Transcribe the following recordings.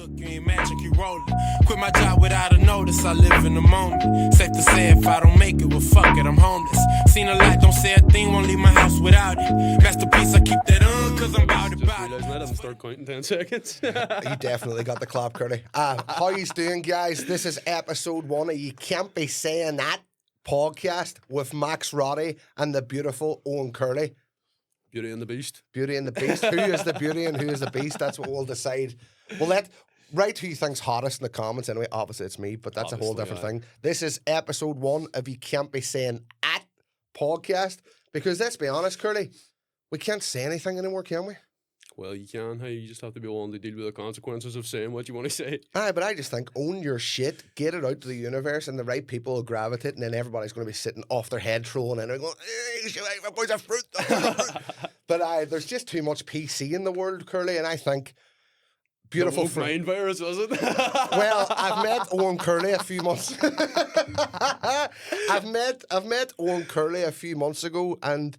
Look, you ain't magic, you rolling. Quit my job without a notice, I live in the moment. Safe to say if I don't make it, well fuck it, I'm homeless. Seen a lot, don't say a thing, won't leave my house without it. Masterpiece, I keep that on, cause I'm about it. I didn't start counting 10 seconds. You definitely got the clap, Curly. How you doing, guys? This is episode 1 of You Can't Be Saying That podcast with Max Roddy and the beautiful Owen Curly. Beauty and the Beast. Beauty and the Beast. Who is the beauty and who is the beast? That's what we'll decide. We'll write who you think's hottest in the comments anyway. Obviously, it's me, but that's a whole different thing. This is episode 1 of You Can't Be Saying At podcast. Because let's be honest, Curly, we can't say anything anymore, can we? Well, you can. Hey, you just have to be willing to deal with the consequences of saying what you want to say. Aye, but I just think own your shit, get it out to the universe, and the right people will gravitate, and then everybody's going to be sitting off their head trolling in and going, hey, you should like a bunch of fruit. But there's just too much PC in the world, Curly, and I think beautiful mind virus, was it? Well, I've met Owen Curly a few months. I've met Owen Curly a few months ago, and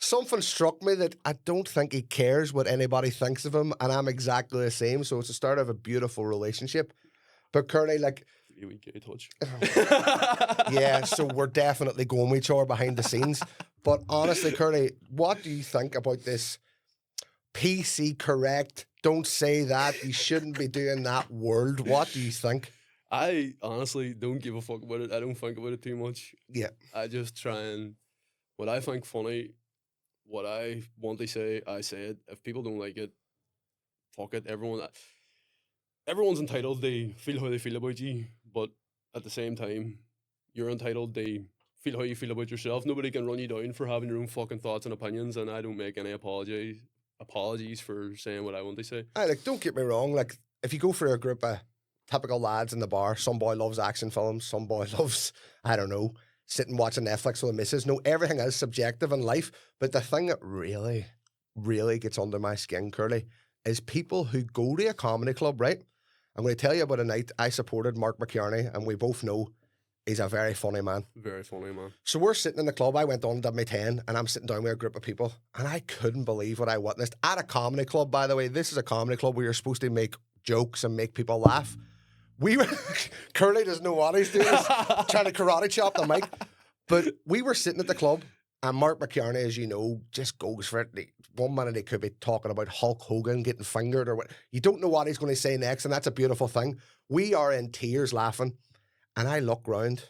something struck me that I don't think he cares what anybody thinks of him, and I'm exactly the same. So it's the start of a beautiful relationship. But Curly, like, you gay touch. Yeah, so we're definitely going with each other behind the scenes. But honestly, Curly, what do you think about this PC correct? Don't say that. You shouldn't be doing that world. What do you think? I honestly don't give a fuck about it. I don't think about it too much. Yeah. I just try and what I think funny. What I want to say, I say it. If people don't like it, fuck it. Everyone's entitled to feel how they feel about you, but at the same time, you're entitled to feel how you feel about yourself. Nobody can run you down for having your own fucking thoughts and opinions, and I don't make any apologies for saying what I want to say. Don't get me wrong. Like, if you go for a group of typical lads in the bar, some boy loves action films, some boy loves, I don't know, sitting watching Netflix with the missus. No, everything is subjective in life. But the thing that really, really gets under my skin, Curly, is people who go to a comedy club, right? I'm going to tell you about a night I supported Mark McKierney, and we both know he's a very funny man. Very funny man. So we're sitting in the club. I went on, did my 10, and I'm sitting down with a group of people, and I couldn't believe what I witnessed. At a comedy club, by the way. This is a comedy club where you're supposed to make jokes and make people laugh. Curly doesn't know what he's doing. He's trying to karate chop the mic. But we were sitting at the club, and Mark McKierney, as you know, just goes for it. One minute he could be talking about Hulk Hogan getting fingered or what. You don't know what he's going to say next, and that's a beautiful thing. We are in tears laughing, and I look round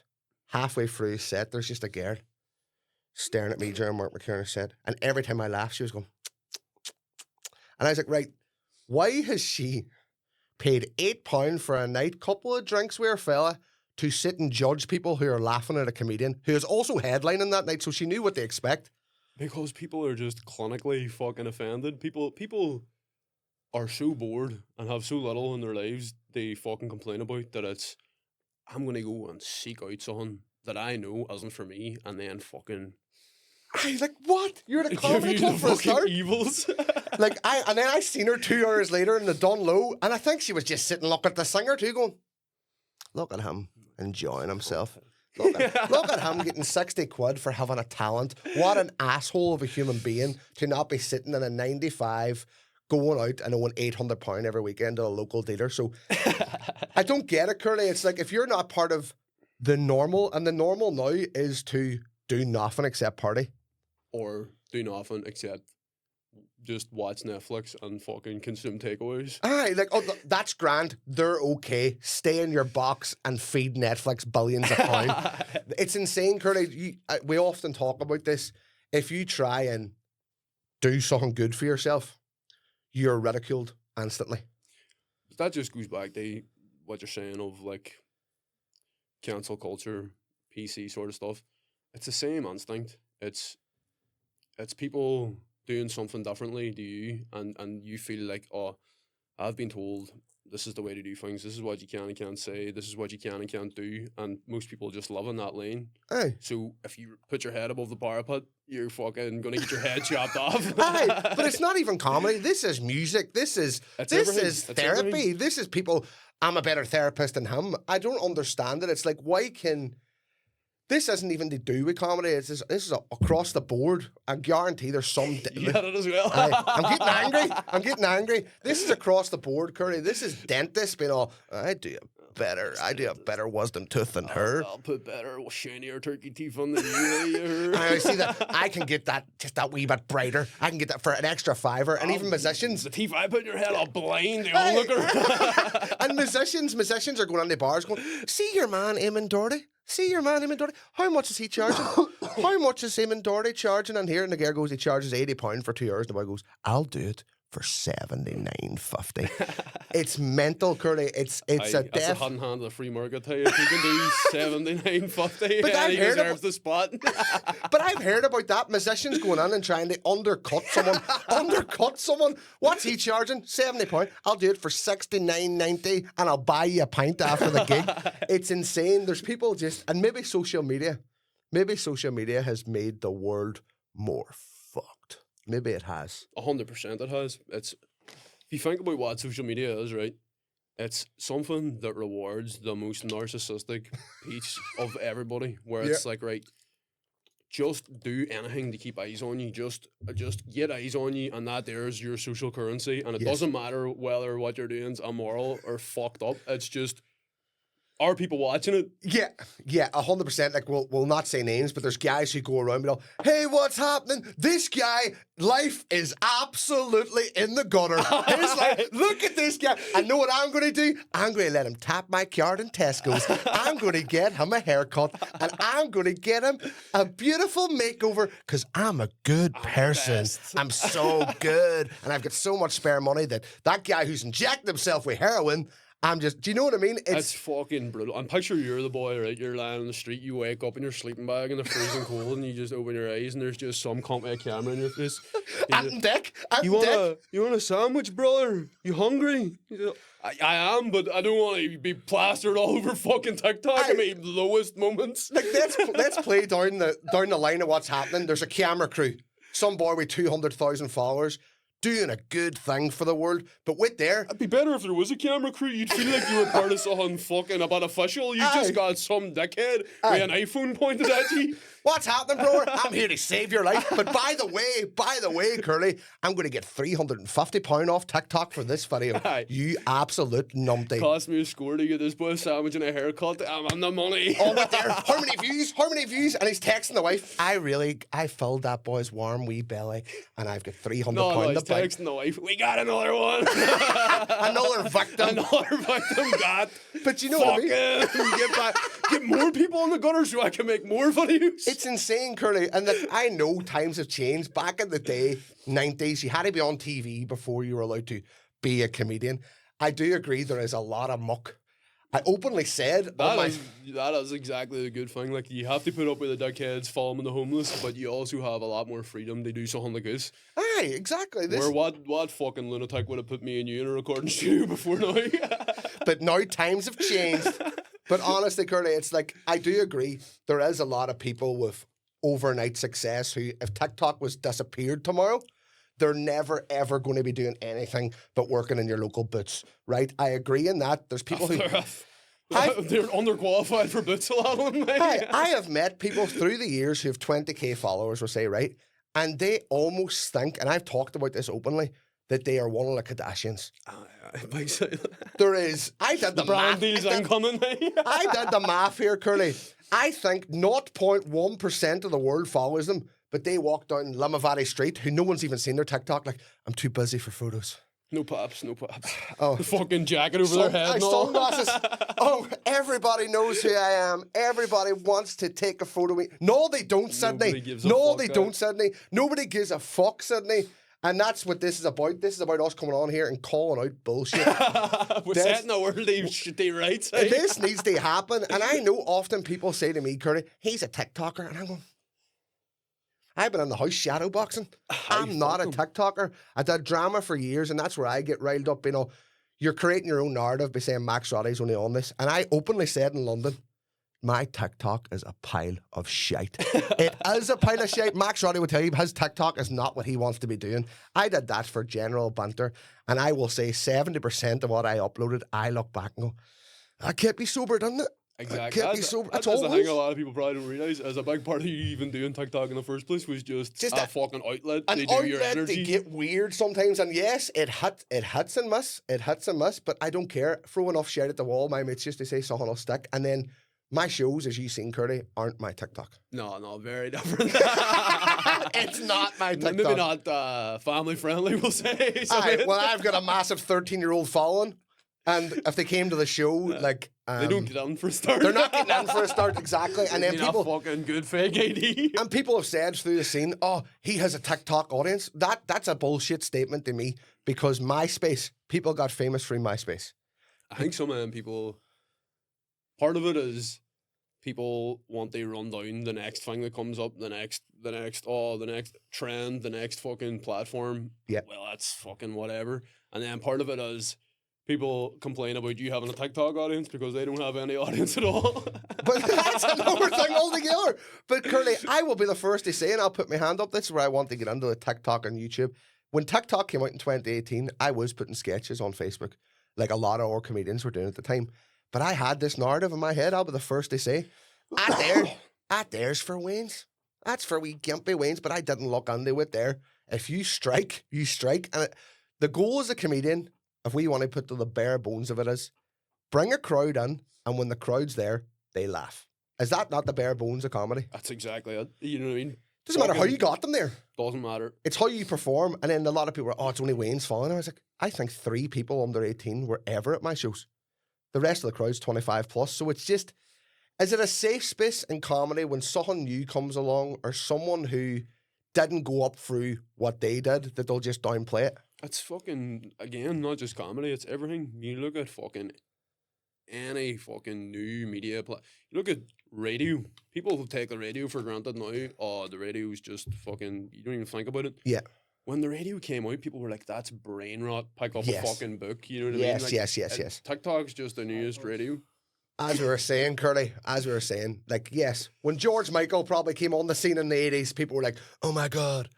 halfway through his set. There's just a girl staring at me during Mark McKierney's set, and every time I laughed, she was going, and I was like, right, why has she paid £8 for a night, couple of drinks with her fella, to sit and judge people who are laughing at a comedian who is also headlining that night, so she knew what to expect? Because people are just clinically fucking offended. People are so bored and have so little in their lives they fucking complain about that it's, I'm going to go and seek out something that I know isn't for me, and then fucking... Like, what? You're at a comedy club for a start? Evils. And then I seen her 2 hours later in the Dun Low, and I think she was just sitting looking at the singer too, going, look at him enjoying himself. Look at him getting 60 quid for having a talent. What an asshole of a human being to not be sitting in a 95 going out and owing £800 every weekend to a local dealer. So I don't get it, Curly. It's like, if you're not part of the normal, and the normal now is to do nothing except party. Or do nothing except just watch Netflix and fucking consume takeaways. Aye, that's grand. They're okay. Stay in your box and feed Netflix billions of pounds. It's insane, Curly. We often talk about this. If you try and do something good for yourself, you're ridiculed instantly. That just goes back to what you're saying of like cancel culture, PC sort of stuff. It's the same instinct. It's people doing something differently to you, and you feel like, oh, I've been told this is the way to do things, this is what you can and can't say, this is what you can and can't do, and most people just live in that lane. Aye. So if you put your head above the parapet, you're fucking gonna get your head chopped off. Aye, but it's not even comedy. This is music. This is therapy. Everything. This is people. I'm a better therapist than him. I don't understand it. It's like, why can... this isn't even to do with comedy. This is across the board. I guarantee there's some. You got it as well. I'm getting angry. I'm getting angry. This is across the board, Curly. This is dentists being all, I do a better wisdom tooth than her. I'll put better, shinier turkey teeth on than you. I see that. I can get that just that wee bit brighter. I can get that for an extra $5. And even musicians. The teeth I put in your head, I'll blind the onlooker. And musicians are going on the bars going, see your man, Eamon Doherty. See your man, Eamon Doherty. How much is he charging? How much is Eamon Doherty charging? And here, and the girl goes, he charges £80 for 2 hours. And the boy goes, I'll do it for $79.50. It's mental, Curly. It's a That's a death. hand of the free market. If you can do $79.50, But I've he heard deserves the spot. But I've heard about that. Musicians going on and trying to undercut someone. What's he charging? £70. I'll do it for $69.90 and I'll buy you a pint after the gig. It's insane. There's people just, and maybe social media has made the world more fucked. Maybe it has. 100% it has. If you think about what social media is, right? It's something that rewards the most narcissistic piece of everybody. Where it's like, right, just do anything to keep eyes on you. Just get eyes on you, and that there's your social currency. And it doesn't matter whether what you're doing is immoral or fucked up. It's just, are people watching it? Yeah, 100%. Like, we'll not say names, but there's guys who go around and go, hey, what's happening? This guy, life is absolutely in the gutter. He's like, look at this guy. I know what I'm going to do. I'm going to let him tap my card in Tesco's. I'm going to get him a haircut, and I'm going to get him a beautiful makeover because I'm a good person. I'm so good. And I've got so much spare money that guy who's injected himself with heroin, do you know what I mean? It's fucking brutal. And picture you're the boy, right? You're lying on the street, you wake up in your sleeping bag in the freezing cold, and you just open your eyes, and there's just some cunt with a camera in your face. You want a sandwich, brother? You hungry? I am, but I don't want to be plastered all over fucking TikTok at my lowest moments. Like, let's play down the line of what's happening. There's a camera crew. Some boy with 200,000 followers. Doing a good thing for the world, but it'd be better if there was a camera crew. You'd feel like you were part of something fucking about official. You just got some dickhead with an iPhone pointed at you. What's happening, bro? I'm here to save your life. But by the way, Curly, I'm going to get £350 off TikTok for this video. You absolute numpty. Cost me a score to get this boy a sandwich and a haircut. I'm on the money. Oh, but there, how many views? And he's texting the wife. I filled that boy's warm wee belly, and I've got £300. No, he's texting the wife. We got another one. Another victim got. But you know what I mean? Get more people in the gutter so I can make more videos. It's insane, Curly. And I know times have changed. Back in the day, 90s, you had to be on TV before you were allowed to be a comedian. I do agree there is a lot of muck. I openly said that is exactly the good thing. Like, you have to put up with the dickheads following the homeless, but you also have a lot more freedom to do something like this. Aye, exactly. What fucking lunatic would have put me and you in a recording studio before now? But now times have changed. But honestly, Curly, it's like, I do agree. There is a lot of people with overnight success who, if TikTok was disappeared tomorrow, they're never, ever going to be doing anything but working in your local boots, right? I agree in that. There's people who... They're underqualified for boots, a lot of them. I have met people through the years who have 20k followers, we'll say, right? And they almost think, and I've talked about this openly, that they are one of the Kardashians. There is... I did the math. Brandy's incoming. I did the math here, Curly. I think 0.1% of the world follows them, but they walk down Limavady Street, who no one's even seen their TikTok, like, I'm too busy for photos. No pops. Oh, the fucking jacket over their head. Sunglasses. Oh, everybody knows who I am. Everybody wants to take a photo of me. No, they don't, Sydney. Sydney. Nobody gives a fuck, Sydney. And that's what this is about. This is about us coming on here and calling out bullshit. We're setting the world right. This needs to happen. And I know often people say to me, Curly, he's a TikToker. And I'm going, I've been in the house shadow boxing. I'm not a TikToker. I did drama for years, and that's where I get riled up. You know, you're creating your own narrative by saying Max Roddy's only on this. And I openly said in London, my TikTok is a pile of shite. It is a pile of shite. Max Roddy will tell you his TikTok is not what he wants to be doing. I did that for general banter, and I will say 70% of what I uploaded, I look back and go, I can't be sober, doesn't it? Exactly. Can't be so. That's It's the thing a always lot of people probably don't realize. As a big part of you even doing TikTok in the first place was just a fucking outlet an to do your outlet energy. to get weird sometimes. And yes, it hits and miss. It hits and miss. But I don't care. Throw enough shit at the wall. My mates used to say something will stick. And then my shows, as you've seen, Curdy, aren't my TikTok. No, very different. It's not my TikTok. Maybe not family friendly, we'll say. Aye, well, I've got a massive 13-year-old following. And if they came to the show, like they don't get in for a start. they're not getting in for a start, exactly. And then people fucking good fake ID. and people have said through the scene, "Oh, he has a TikTok audience." That's a bullshit statement to me because MySpace, people got famous through MySpace. I think some of them people, part of it is people want to run down the next thing that comes up, the next trend, the next fucking platform. Yeah. Well, that's fucking whatever. And then part of it is people complain about you having a TikTok audience because they don't have any audience at all. But that's another thing altogether. But Curly, I will be the first to say, and I'll put my hand up, this is where I want to get into the TikTok and YouTube. When TikTok came out in 2018, I was putting sketches on Facebook, like a lot of our comedians were doing at the time. But I had this narrative in my head, I'll be the first to say, there's for Wayne's. That's for wee gimpy Wayne's, but I didn't look into it there. If you strike, you strike. And the goal as a comedian, if we want to put to the bare bones of it, is bring a crowd in, and when the crowd's there, they laugh. Is that not the bare bones of comedy? That's exactly it. You know what I mean? Doesn't matter how you got them there. Doesn't matter. It's how you perform. And then a lot of people are, oh, it's only Wayne's following. I was like, I think 3 people under 18 were ever at my shows. The rest of the crowd's 25 plus. So it's just, is it a safe space in comedy when someone new comes along or someone who didn't go up through what they did that they'll just downplay it? It's fucking, again, not just comedy, it's everything. You look at fucking any fucking new media. You look at radio. People take the radio for granted now. Oh, the radio's just fucking, you don't even think about it. Yeah. When the radio came out, people were like, that's brain rot. Pick up Yes. a fucking book. You know what I Yes, mean? Like, yes. TikTok's just the newest radio. As we were saying, Curly, like, yes, when George Michael probably came on the scene in the 80s, people were like, oh my God.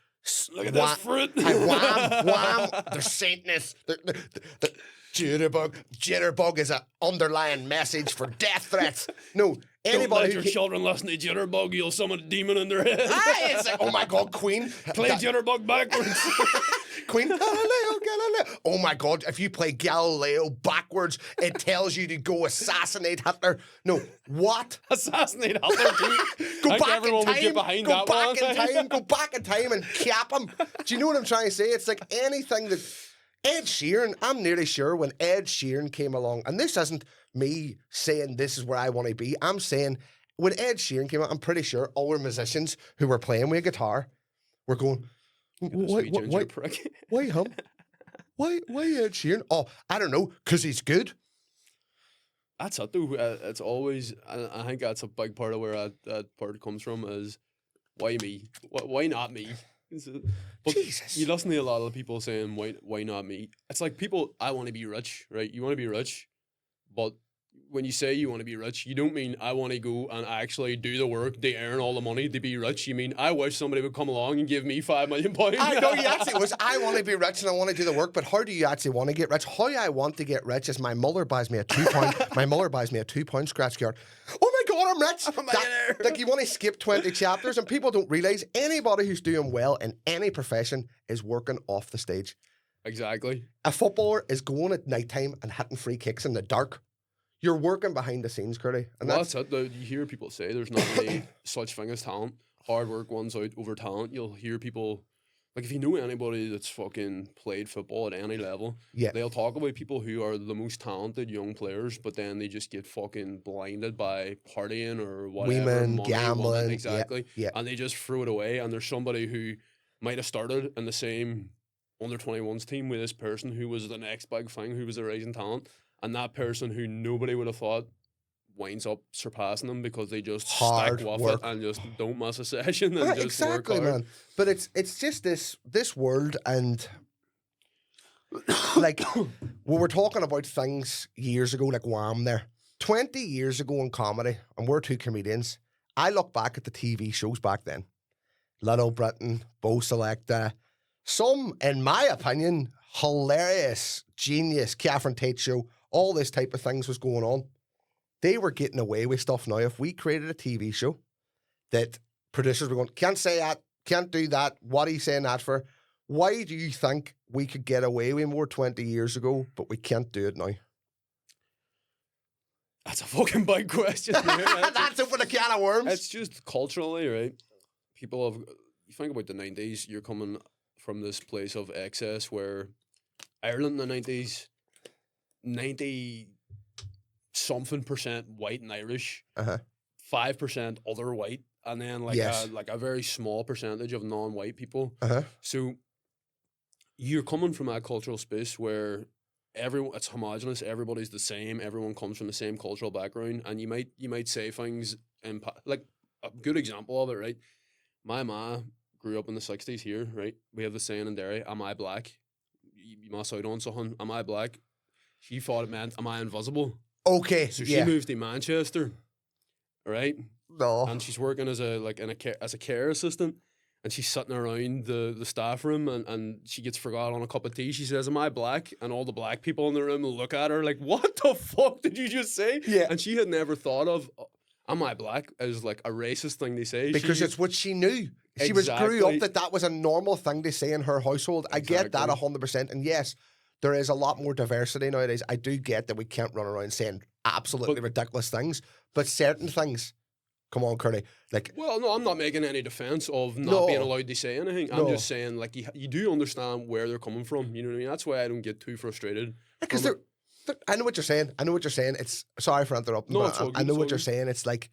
Look at this fruit. Wham, they're Satanists. The jitterbug is an underlying message for death threats. No, Don't anybody let your children listen to Jitterbug, you'll summon a demon in their head. It's like, oh my God, Queen. Play Jitterbug backwards. Queen, Galileo. Oh my God, if you play Galileo backwards, it tells you to go assassinate Hitler. No, what? Assassinate Hitler. Go I think back in everyone would time. get behind Go that back one. in time. Go back in time and cap him. Do you know what I'm trying to say? It's like anything that Ed Sheeran. I'm nearly sure when Ed Sheeran came along, and this isn't me saying this is where I want to be. I'm saying when Ed Sheeran came out, I'm pretty sure all our musicians who were playing with a guitar were going, why him? Why Ed Sheeran? Oh, I don't know, because he's good. That's it, though. It's always, I think that's a big part of where that part comes from is, why me? Why not me? But Jesus. you listen to a lot of people saying, why not me? It's like people, I want to be rich, right? You want to be rich, but when you say you want to be rich, you don't mean I want to go and actually do the work to earn all the money to be rich. You mean I wish somebody would come along and give me £5 million. I know you actually was. I want to be rich and I want to do the work, but how do you actually want to get rich? How I want to get rich is my mother buys me a £2. My mother buys me a £2 scratch card. Oh my God, I'm rich! I'm a millionaire. Like you want to skip 20 chapters, and people don't realize anybody who's doing well in any profession is working off the stage. Exactly. A footballer is going at night time and hitting free kicks in the dark. You're working behind the scenes, Curdy. And well, that's it. Though. You hear people say there's not any such thing as talent. Hard work wins out over talent. You'll hear people, like if you know anybody that's fucking played football at any level, yeah, they'll talk about people who are the most talented young players, but then they just get fucking blinded by partying or whatever. Women, money, gambling. exactly. Yeah. And they just throw it away. And there's somebody who might have started in the same under 21s team with this person who was the next big thing, who was a rising talent. And that person who nobody would have thought winds up surpassing them because they just hard stick with work. it and just don't miss a session and just exactly, work hard. man. But it's just this world, and like we were talking about things years ago, like Wham there. 20 years ago in comedy, and we're 2 comedians. I look back at the TV shows back then. Little Britain, Bo Selecta, some, in my opinion, hilarious, genius Catherine Tate show. All this type of things was going on. They were getting away with stuff now. If we created a TV show that producers were going, can't say that, can't do that, what are you saying that for? Why do you think we could get away with more 20 years ago, but we can't do it now? That's a fucking big question. Right? That's open a can of worms. It's just culturally, right? People have, you think about the 90s, you're coming from this place of excess where Ireland in the 90s, 90 something percent white and Irish, 5% other white, and then like a very small percentage of non-white people. So you're coming from a cultural space where it's homogenous, everybody's the same, everyone comes from the same cultural background, and you might say things like a good example of it, right? My ma grew up in the 60s here, right? We have the saying in Derry, am I black? You must out on something. Am I black? She thought it meant, am I invisible? Okay. So she moved to Manchester, right? No. And she's working as a care assistant, and she's sitting around the staff room, and she gets forgot on a cup of tea. She says, am I black? And all the black people in the room look at her like, what the fuck did you just say? Yeah. And she had never thought of, am I black, as like a racist thing to say. Because it's what she knew. She grew up that was a normal thing to say in her household. I get that 100%. And yes, there is a lot more diversity nowadays. I do get that we can't run around saying absolutely ridiculous things, but certain things, come on, Curly. Like, well, no, I'm not making any defense of not being allowed to say anything. I'm just saying, like, you do understand where they're coming from. You know what I mean? That's why I don't get too frustrated. Because I know what you're saying. It's sorry for interrupting. No, but I know what you're saying. It's like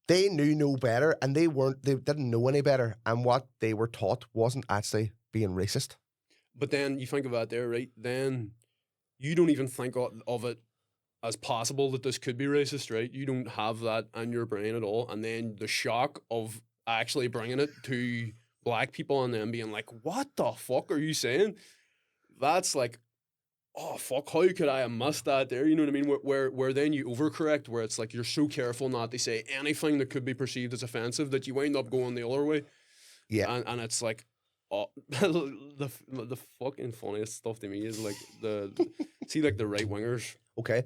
they knew no better, and they didn't know any better, and what they were taught wasn't actually being racist. But then you think of that there, right? Then you don't even think of it as possible that this could be racist, right? You don't have that in your brain at all. And then the shock of actually bringing it to black people and them being like, what the fuck are you saying? That's like, oh, fuck, how could I have missed that there? You know what I mean? Where then you overcorrect, where it's like you're so careful not to say anything that could be perceived as offensive that you wind up going the other way. Yeah. And it's like, oh, the fucking funniest stuff to me is like see like the right wingers. Okay.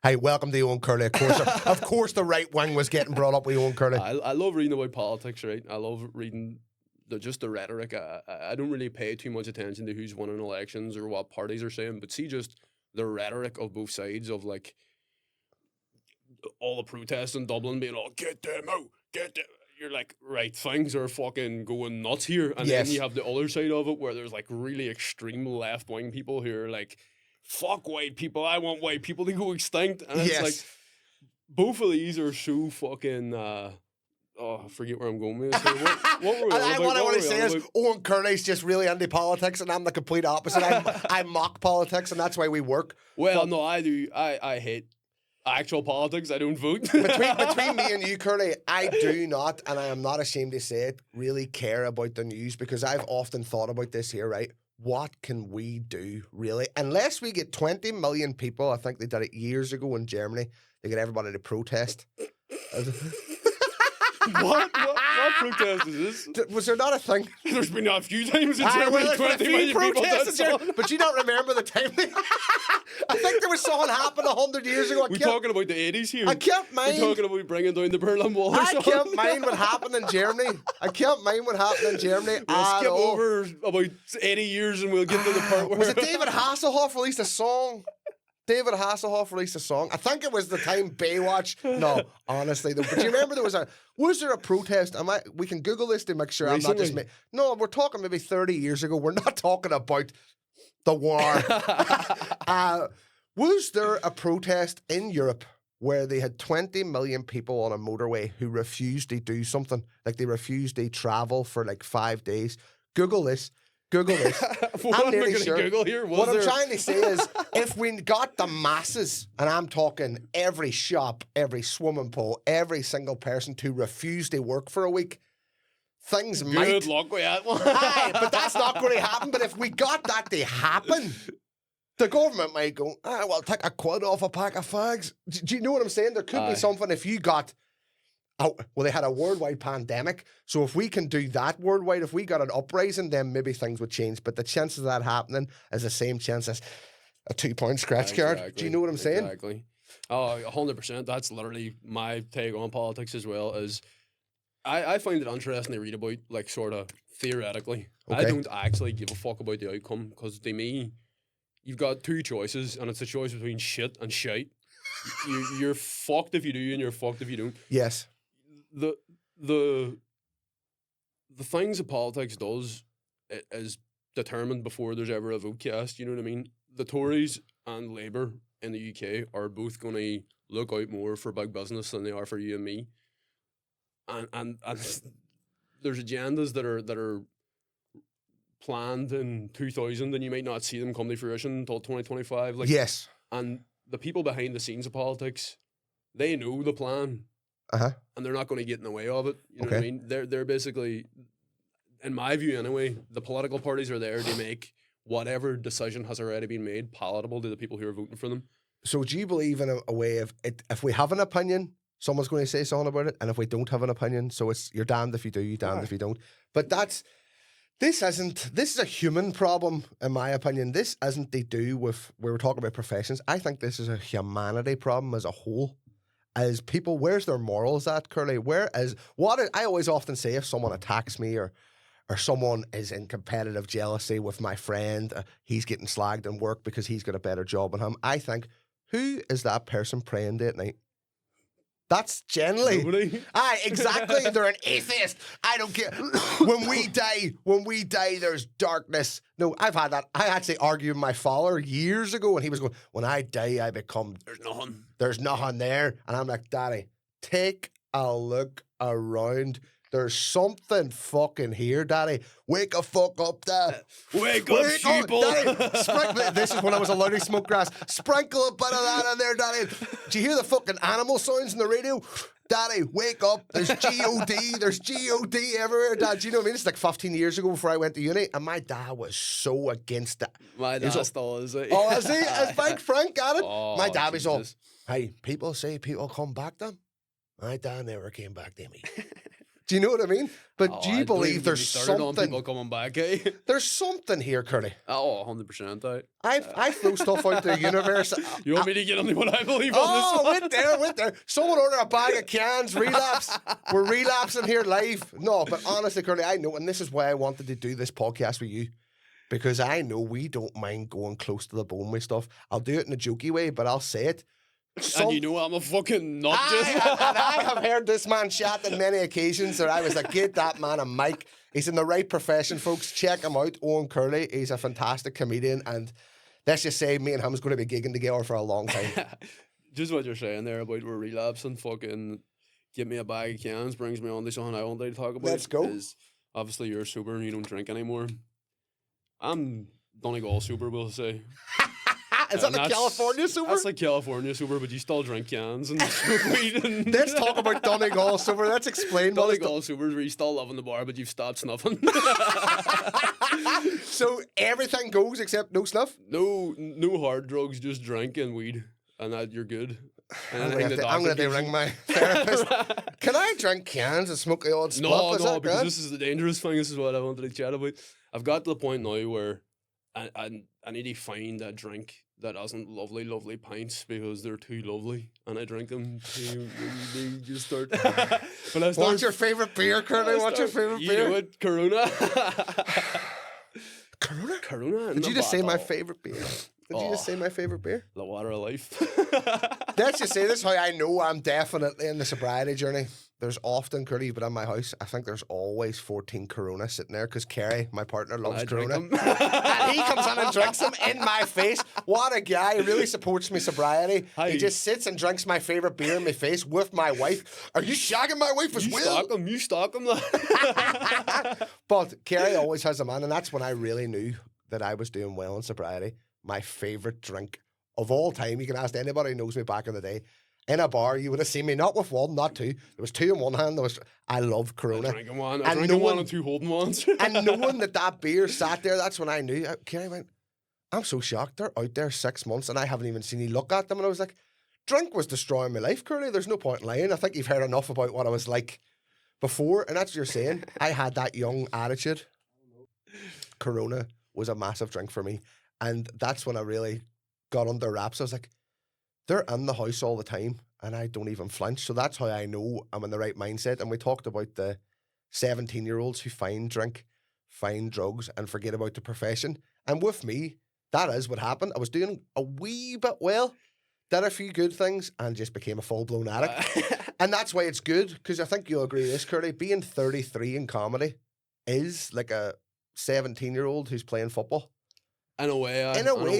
Hey, welcome to Owen Curly. Of course, the right wing was getting brought up with Owen Curly. I love reading about politics, right? I love reading just the rhetoric. I don't really pay too much attention to who's winning elections or what parties are saying, but see just the rhetoric of both sides of like all the protests in Dublin being all, get them out, get them. You're like, right, things are fucking going nuts here. And then you have the other side of it where there's like really extreme left-wing people who are like, fuck white people, I want white people to go extinct. And it's like, both of these are so fucking, I forget where I'm going with this. What were we on about? What I want to say is, Owen Curly's just really anti-politics, and I'm the complete opposite. I mock politics, and that's why we work. Well, no, I do. I hate actual politics. I don't vote. between me and you, Curly, I do not, and I am not ashamed to say it, really care about the news, because I've often thought about this here, right? What can we do, really? Unless we get 20 million people, I think they did it years ago in Germany, they get everybody to protest. What protest is this? Was there not a thing? There's been a few times in Germany 20 million people did something. But you don't remember the time? I think there was something happened 100 years ago. We're talking about the 80s here. I can't mind. We're talking about bringing down the Berlin Wall. I can't mind what happened in Germany. We'll skip over about 80 years and we'll get to the part where... Was it David Hasselhoff released a song? I think it was the time Baywatch. No, honestly, though. But do you remember was there a protest? We can Google this to make sure Recently? I'm not just... No, we're talking maybe 30 years ago. We're not talking about the war. Was there a protest in Europe where they had 20 million people on a motorway who refused to do something? Like they refused to travel for like 5 days. Google this. What am I going to Google here? I'm trying to say is, if we got the masses, and I'm talking every shop, every swimming pool, every single person to refuse to work for a week, things might... Good luck with that one. Aye, but that's not going to happen. But if we got that to happen, the government might go, well, take a quid off a pack of fags. Do you know what I'm saying? There could be something if you got... well, they had a worldwide pandemic, so if we can do that worldwide, if we got an uprising, then maybe things would change. But the chances of that happening is the same chance as a 2-point scratch card. Do you know what I'm saying? Exactly. Oh, 100%. That's literally my take on politics as well. Is I find it interesting to read about, like, sort of theoretically. I Okay. don't actually give a fuck about the outcome because to me, you've got two choices, and it's a choice between shit and shite. You're fucked if you do, and you're fucked if you don't. Yes. The the the things that politics does is determined before there's ever a vote cast. You know what I mean? The Tories and Labour in the UK are both going to look out more for big business than they are for you and me. And there's agendas that are planned in 2000, and you might not see them come to fruition until 2025. Like, Yes. and the people behind the scenes of politics, they know the plan, Uh-huh. and they're not going to get in the way of it. You know what I Okay. mean? They're basically, in my view anyway, the political parties are there to make whatever decision has already been made palatable to the people who are voting for them. So do you believe in a way of it, if we have an opinion, someone's going to say something about it, and if we don't have an opinion, so it's you're damned if you do, you're damned if you don't. But this is a human problem, in my opinion. This isn't to do with, we were talking about professions. I think this is a humanity problem as a whole. As people, where's their morals at, Curly? I always often say, if someone attacks me or someone is in competitive jealousy with my friend, he's getting slagged in work because he's got a better job than him, I think, who is that person praying to at night? That's generally. Nobody. Aye, exactly. They're an atheist. I don't care. When we die, there's darkness. No, I've had that. I actually argued with my father years ago, and he was going, when I die, I become, there's nothing there. And I'm like, Daddy, take a look around. There's something fucking here, Daddy. Wake a fuck up, Dad. Wake up, sheeple. Daddy, this is when I was allowed to smoke grass. Sprinkle a bit of that in there, Daddy. Do you hear the fucking animal sounds in the radio? Daddy, wake up. There's G.O.D. There's G.O.D. everywhere, Dad. Do you know what I mean? It's like 15 years ago before I went to uni, and my dad was so against it. My dad still is it. Oh, is he? Is Big Frank at it? Oh, My dad was all, Jesus. hey, people say people come back to them. My dad never came back to me. Do you know what I mean? But do you believe there's on people something? coming back, eh? There's something here, Curly. Oh, 100%. I throw stuff out the universe. You want me to get on what I believe on Oh, this one? wait there. Someone order a bag of cans, relapse. We're relapsing here live. No, but honestly, Curly, I know, and this is why I wanted to do this podcast with you, because I know we don't mind going close to the bone with stuff. I'll do it in a jokey way, but I'll say it. And you know I'm a fucking nut. I have heard this man chat on many occasions, so I was like, get that man a mic. He's in the right profession, folks. Check him out, Owen Curley. He's a fantastic comedian, and let's just say me and him is going to be gigging together for a long time. Just what you're saying there about we're relapsing, fucking give me a bag of cans brings me on to something I wanted to talk about. Let's go. Is obviously you're sober and you don't drink anymore. I'm Donegal sober, we'll say. Is that the California sober? That's like California sober, but you still drink cans and smoke weed. And Let's talk about Donegal sober. Let's explain what Donegal sober is where you still love in the bar, but you've stopped snuffing. So everything goes except no snuff? No hard drugs, just drink and weed, and that you're good. I'm going to ring my therapist. Can I drink cans and smoke the odd spliff? No, because this is the dangerous thing. This is what I wanted to chat about. I've got to the point now where I need to find a drink that isn't lovely pints because they're too lovely, and I drink them too. They just start. What's your favorite beer, Curly? What's your favorite beer? You know what? Corona. Corona. Did you just say my favorite beer? Did you just say my favorite beer? The water of life. Let's just say this: how I know I'm definitely in the sobriety journey. There's often, Curly, you've been in my house, I think there's always 14 Corona sitting there because Kerry, my partner, loves Corona. And he comes in and drinks them in my face. What a guy. He really supports me sobriety. He just sits and drinks my favourite beer in my face with my wife. Are you shagging my wife as well? You stock him. But Kerry always has a man, and that's when I really knew that I was doing well in sobriety. My favourite drink of all time, you can ask anybody who knows me back in the day, in a bar, you would have seen me not with one, not two. There was two in one hand. I love Corona. I drinking one and two holding ones. And knowing that beer sat there, that's when I knew. Kerry went, I'm so shocked. They're out there 6 months and I haven't even seen you look at them. And I was like, drink was destroying my life, Curly. There's no point in lying. I think you've heard enough about what I was like before. And that's what you're saying. I had that young attitude. Corona was a massive drink for me. And that's when I really got under wraps. I was like, they're in the house all the time, and I don't even flinch. So that's how I know I'm in the right mindset. And we talked about the 17-year-olds who find drink, find drugs, and forget about the profession. And with me, that is what happened. I was doing a wee bit well, did a few good things, and just became a full-blown addict. And that's why it's good, because I think you'll agree with this, Curly. Being 33 in comedy is like a 17-year-old who's playing football. In a way,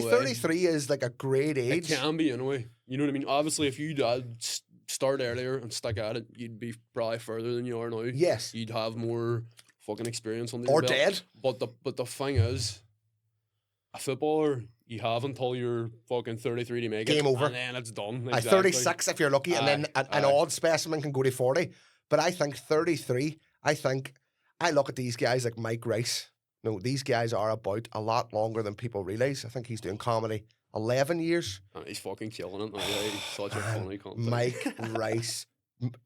33 is like a great age. It can be, in a way. You know what I mean? Obviously, if you did start earlier and stick at it, you'd be probably further than you are now. Yes. You'd have more fucking experience under Or your belt. dead. But the thing is, a footballer, you have until you're fucking 33 to make it. Game over. And then it's done. Exactly. 36 if you're lucky, and then an odd specimen can go to 40. But I think 33, I look at these guys like Mike Rice. No, these guys are about a lot longer than people realise. I think he's doing comedy 11 years. And he's fucking killing it. He's such a funny cunt. Mike Rice.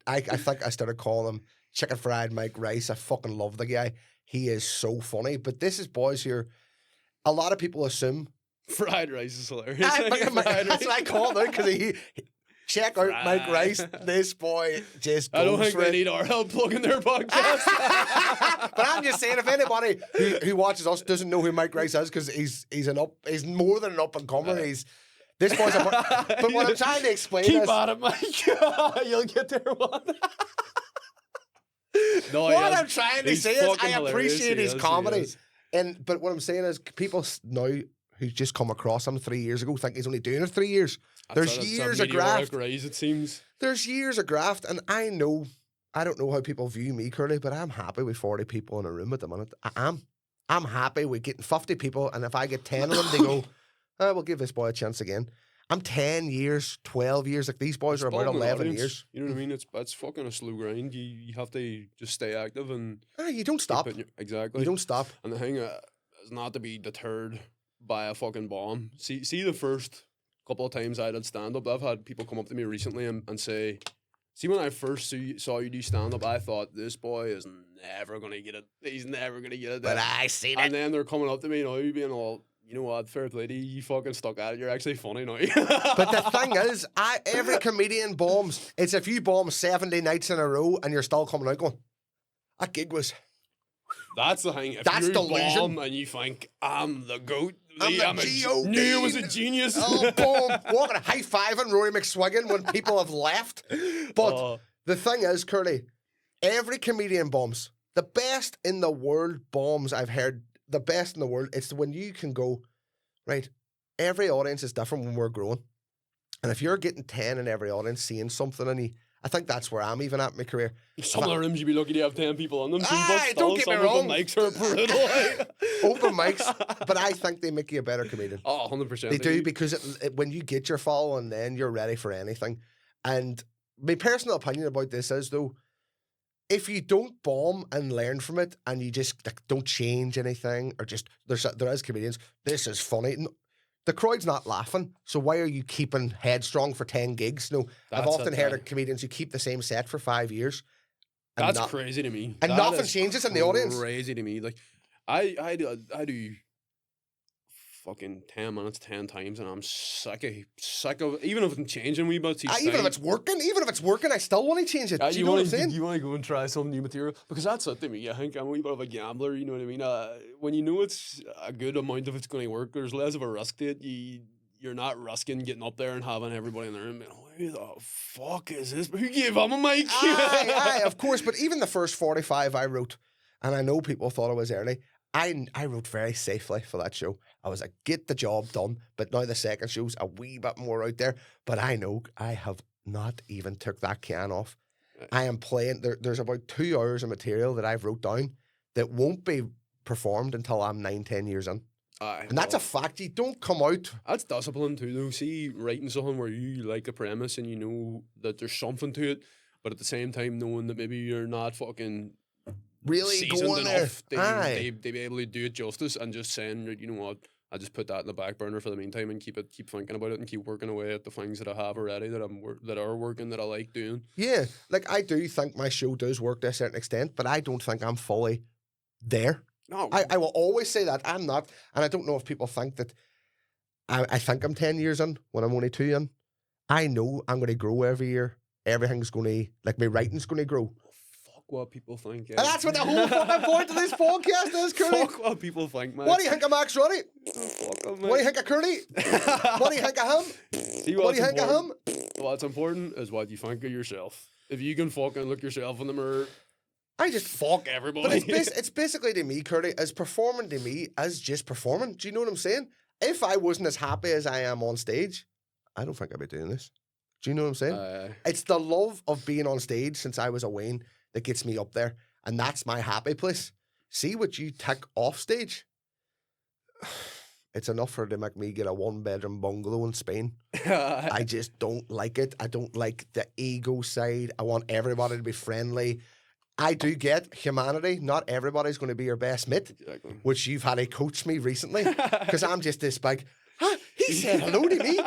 I think I started calling him Chicken Fried Mike Rice. I fucking love the guy. He is so funny. But this is boys here. A lot of people assume Fried rice is hilarious. That's what I call it, because he check out Mike Rice. This boy just goes I don't think for they it. need our help plugging their podcast. But I'm just saying, if anybody who watches us doesn't know who Mike Rice is, because he's more than an up and comer. This boy's but what I'm trying to explain Keep is, at it, Mike. You'll get there one. No, what I'm trying to say is I appreciate his comedy. But what I'm saying is, people now who just come across him 3 years ago think he's only doing it 3 years. There's years of graft. Rise, it seems. There's years of graft, and I don't know how people view me, Curly, but I'm happy with 40 people in a room at the minute. I am. I'm happy with getting 50 people, and if I get 10 of them, they go, we'll give this boy a chance again. I'm 10 years, 12 years. Like, these boys are about 11 years. You know what I mean? It's fucking a slow grind. You have to just stay active and... you don't stop. Exactly. You don't stop. And the thing is not to be deterred by a fucking bomb. See the first couple of times I did stand-up, I've had people come up to me recently and say, see, when I first saw you do stand-up, I thought, this boy is never going to get it. He's never going to get it. But I seen it. And then they're coming up to me, being all... You know what, fair play to you, you fucking stuck at it. You're actually funny now. But the thing is, every comedian bombs. It's if you bomb 70 nights in a row and you're still coming out going, that gig was... That's the thing. If That's you're delusion. bomb and you think, I'm the GOAT. I'm the G.O.D. Knew I was a genius. Oh, boom. Walking high-fiving Rory McSwiggan when people have left. But the thing is, Curly, every comedian bombs. The best in the world bombs I've heard. The best in the world, it's when you can go, right, every audience is different when we're growing. And if you're getting 10 in every audience, seeing something in you, I think that's where I'm even at in my career. Some of the rooms you'd be lucky to have 10 people on them. Don't get me wrong. Open mics are brutal. Open mics, but I think they make you a better comedian. Oh, 100%. They do, because when you get your following, then you're ready for anything. And my personal opinion about this is, though, if you don't bomb and learn from it, and you just don't change anything, or just there is comedians, this is funny. No, the crowd's not laughing, so why are you keeping headstrong for 10 gigs? No, I've often heard of comedians who keep the same set for 5 years. That's crazy to me. And nothing changes in the audience. Crazy to me. Like, I do fucking 10 minutes 10 times, and I'm sick of even if I'm changing wee bits. Even if it's working, I still want to change it. Do you know what I'm saying? You want to go and try some new material, because that's it to me. I think I'm a wee bit of a gambler. You know what I mean? When you know it's a good amount of it's going to work, there's less of a risk to it. You're not risking getting up there and having everybody in the room. Who the fuck is this? Who gave him a mic? Aye, of course. But even the first 45 I wrote, and I know people thought it was early, I wrote very safely for that show. I was like, get the job done. But now the second show's a wee bit more out there. But I know I have not even took that can off. I am playing. There's about 2 hours of material that I've wrote down that won't be performed until I'm 9-10 years in. And that's a fact. You don't come out. That's discipline too, though. See, writing something where you like the premise and you know that there's something to it, but at the same time knowing that maybe you're not fucking really going enough, there. They be able to do it justice, and just saying, you know what, I just put that in the back burner for the meantime and keep thinking about it and keep working away at the things that I have already that are working, that I like doing. Yeah, like I do think my show does work to a certain extent, but I don't think I'm fully there. No, I will always say that I'm not, and I don't know if people think that I think I'm 10 years in when I'm only 2 in. I know I'm going to grow every year. Everything's going to, like, my writing's going to grow. Fuck what people think. And that's what the whole fucking point of this podcast is, Curly. Fuck what people think, man. What do you think of Max Ruddy? Fuck 'em, What do you think of Curly? What do you think of him? See, What do you think of him? What's important is what you think of yourself. If you can fucking look yourself in the mirror, I just fuck everybody. But it's basically to me, Curly, as performing to me as just performing. Do you know what I'm saying? If I wasn't as happy as I am on stage, I don't think I'd be doing this. Do you know what I'm saying? It's the love of being on stage since I was a Wayne that gets me up there. And that's my happy place. See what you take off stage? It's enough for to make me get a 1-bedroom bungalow in Spain. I just don't like it. I don't like the ego side. I want everybody to be friendly. I do get humanity. Not everybody's going to be your best mate, exactly. Which you've had to coach me recently because I'm just this big. He said hello to me.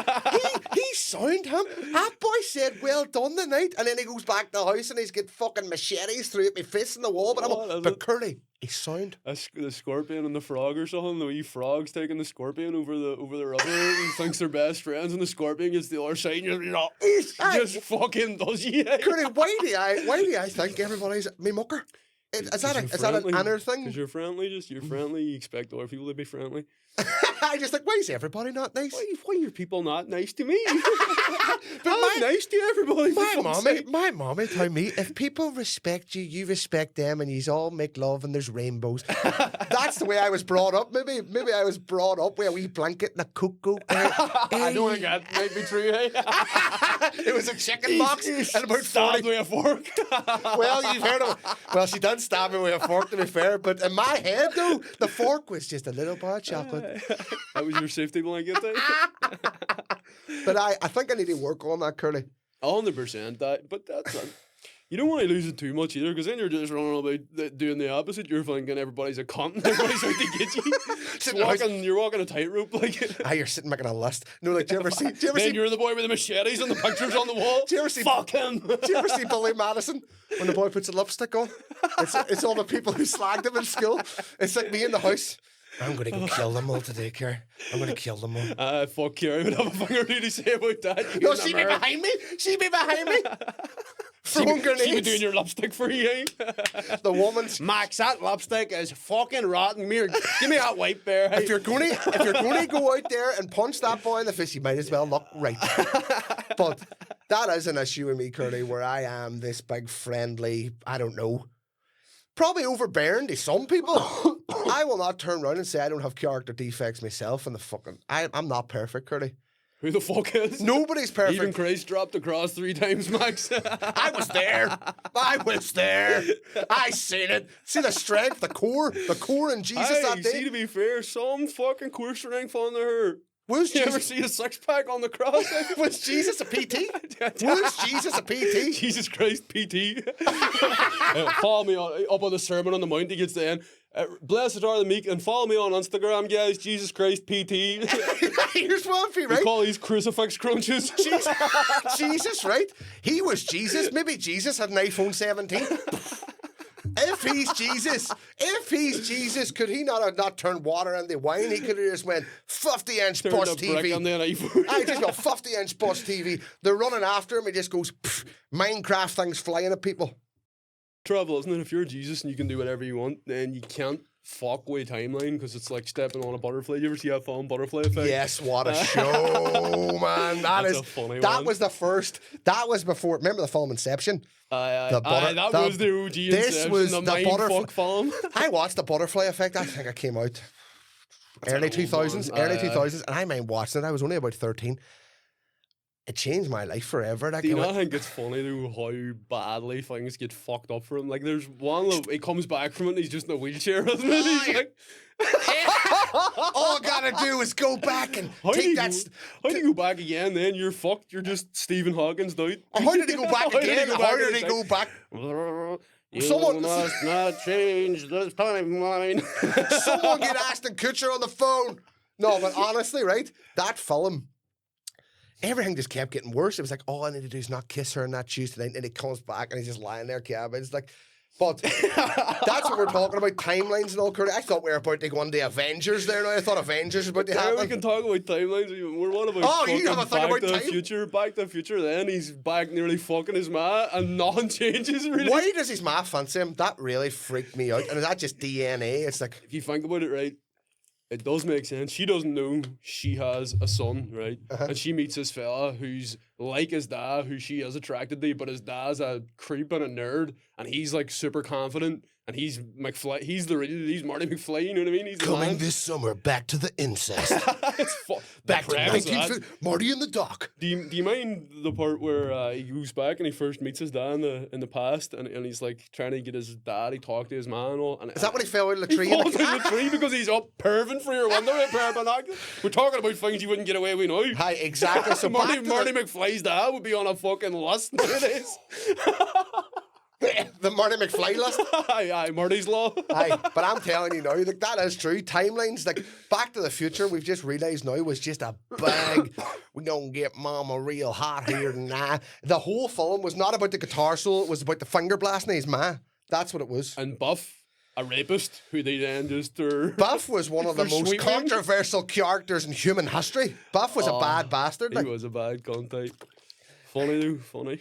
He sound him. That boy said well done tonight, and then he goes back to the house and he's got fucking machetes through at my face in the wall. But Curly, he sound the scorpion and the frog or something. The wee frog's taking the scorpion over the rubber. He thinks they're best friends, and the scorpion gets the other side. And you're not, just fucking does he? Curly, why do I think everybody's me mucker? Is that an inner thing? Because you're friendly, you're friendly. You expect other people to be friendly. I just like, why is everybody not nice? Why are people not nice to me? But I'm nice to everybody. My mommy told me if people respect you, you respect them, and you all make love and there's rainbows. That's the way I was brought up. Maybe I was brought up with a wee blanket and a cuckoo. I don't think that might be true. Hey? It was a chicken box and about 40 with a fork. Well, you've heard of it. Well, she did stab me with a fork, to be fair, but in my head though, the fork was just a little bar of chocolate. That was your safety blanket thing. But I think I need to work on that, Curly. 100% that, but that's you don't want to lose it too much either, because then you're just running about doing the opposite. You're thinking everybody's a cunt and everybody's out to get you. You're walking a tightrope like. You're sitting making a list. No, like, do you ever see? You're the boy with the machetes and the pictures on the wall. Do you ever see? Fuck him. Do you ever see Billy Madison when the boy puts a lipstick on? It's all the people who slagged him in school. It's like me in the house. I'm going to go kill them all today, Kerry. I'm going to kill them all. Fuck Kerry would have a thing or two to say about that. No, she be behind me. She be behind me. Throwing grenades. She be doing your lipstick for you. The woman's Max, that lipstick is fucking rotten. Give me that white bear. If you're going to go out there and punch that boy in the face, you might as well look right. But that is an issue with me, Curly, where I am this big friendly, I don't know, probably overbearing to some people. I will not turn around and say I don't have character defects myself, and I'm not perfect, Curly. Who the fuck is? Nobody's perfect. Even Christ dropped the cross 3 times, Max. I was there. I seen it. See the strength, the core in Jesus that day. See, to be fair, some fucking core strength on there. Was you ever see a 6-pack on the cross? Was Jesus a PT? Was Jesus a PT? Jesus Christ, PT. Follow me up on the Sermon on the Mount. He gets the end. Blessed are the meek, and follow me on Instagram, guys. Jesus Christ, PT. Here's one for you, right? We call these crucifix crunches. Jesus, right? He was Jesus. Maybe Jesus had an iPhone 17. If he's Jesus, could he not have not turned water into wine? He could have just went 50-inch bus TV. I just got 50-inch bus TV. They're running after him. He just goes, Minecraft things flying at people. Trouble, isn't it? If you're Jesus and you can do whatever you want, then you can't fuck with timeline, because it's like stepping on a butterfly. You ever see that film Butterfly Effect? Yes, what a show, man. That's a funny one. Was the first. That was before. Remember the film Inception? That was the OG Inception. This was the butterfly film. I watched the Butterfly Effect. I think it came out early 2000s, and I mind watching it. I was only about 13. It changed my life forever. Do you not think it's funny though how badly things get fucked up for him? Like, there's one that he comes back from it and he's just in a wheelchair, isn't it? He's like, all I gotta do is go back and take that. How do you go back again? Then you're fucked. You're just Stephen Hawking's dude. How did he go back again? How did he go back? Someone must not change the timeline. Someone get Ashton Kutcher on the phone. No, but honestly, right? That film. Everything just kept getting worse. It was like, all I need to do is not kiss her on that Tuesday night. And he comes back and he's just lying there, cabin. It's like, But that's what we're talking about, timelines and all, Curly. I thought we were about to go on the Avengers there now. I thought Avengers was about to Yeah, happen. we can talk about timelines. We're one about Oh, you have a thing Back about to the time? Future. Back to the Future. Then he's back nearly fucking his ma, and nothing changes really. Why does his ma fancy him? That really freaked me out. And is that just DNA? It's like, If you think about it, right, it does make sense. She doesn't know she has a son, right? And she meets this fella who's like his dad, who she is attracted to, but his dad's a creep and a nerd, and he's like super confident, and he's McFly. He's Marty McFly. You know what I mean? He's the man. this summer, back to the incest. It's back to premise of that. 1950. Marty in the dock. Do you mind the part where he goes back and he first meets his dad in the past, and he's like trying to get his dad, he talked to his man and all. And Is that when he fell out of the he tree? falls in the tree because he's up perving for your window with a pair of binoculars. We're talking about things you wouldn't get away with now. Hi, exactly. So Marty back to McFly's dad would be on a fucking list nowadays. the Marty McFly list. Aye, Marty's Law. Aye, but I'm telling you now, like that is true. Timelines, like Back to the Future, we've just realised now was just a big. We gonna get Mama real hot here and that. The whole film was not about the guitar solo; it was about the finger blasting his ma. That's what it was. And Buff, a rapist, who they then just Buff was one of the They're most sweet controversial characters in human history. Buff was a bad bastard. He Like, was a bad cunt type. Funny though, funny.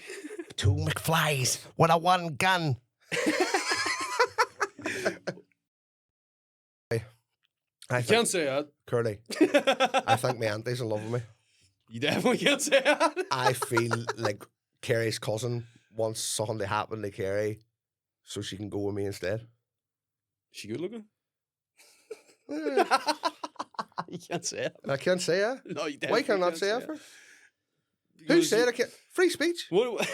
two McFlys with a one gun. I think, Can't say that. Curly, I think my auntie's in love with me. You definitely can't say that. I feel like Carrie's cousin wants something to happen to Carrie so she can go with me instead. She good looking? Eh, You can't say it. I can't say that. No, you Why definitely can I not can't say that it. for? Who Because said I can't? Free speech. What?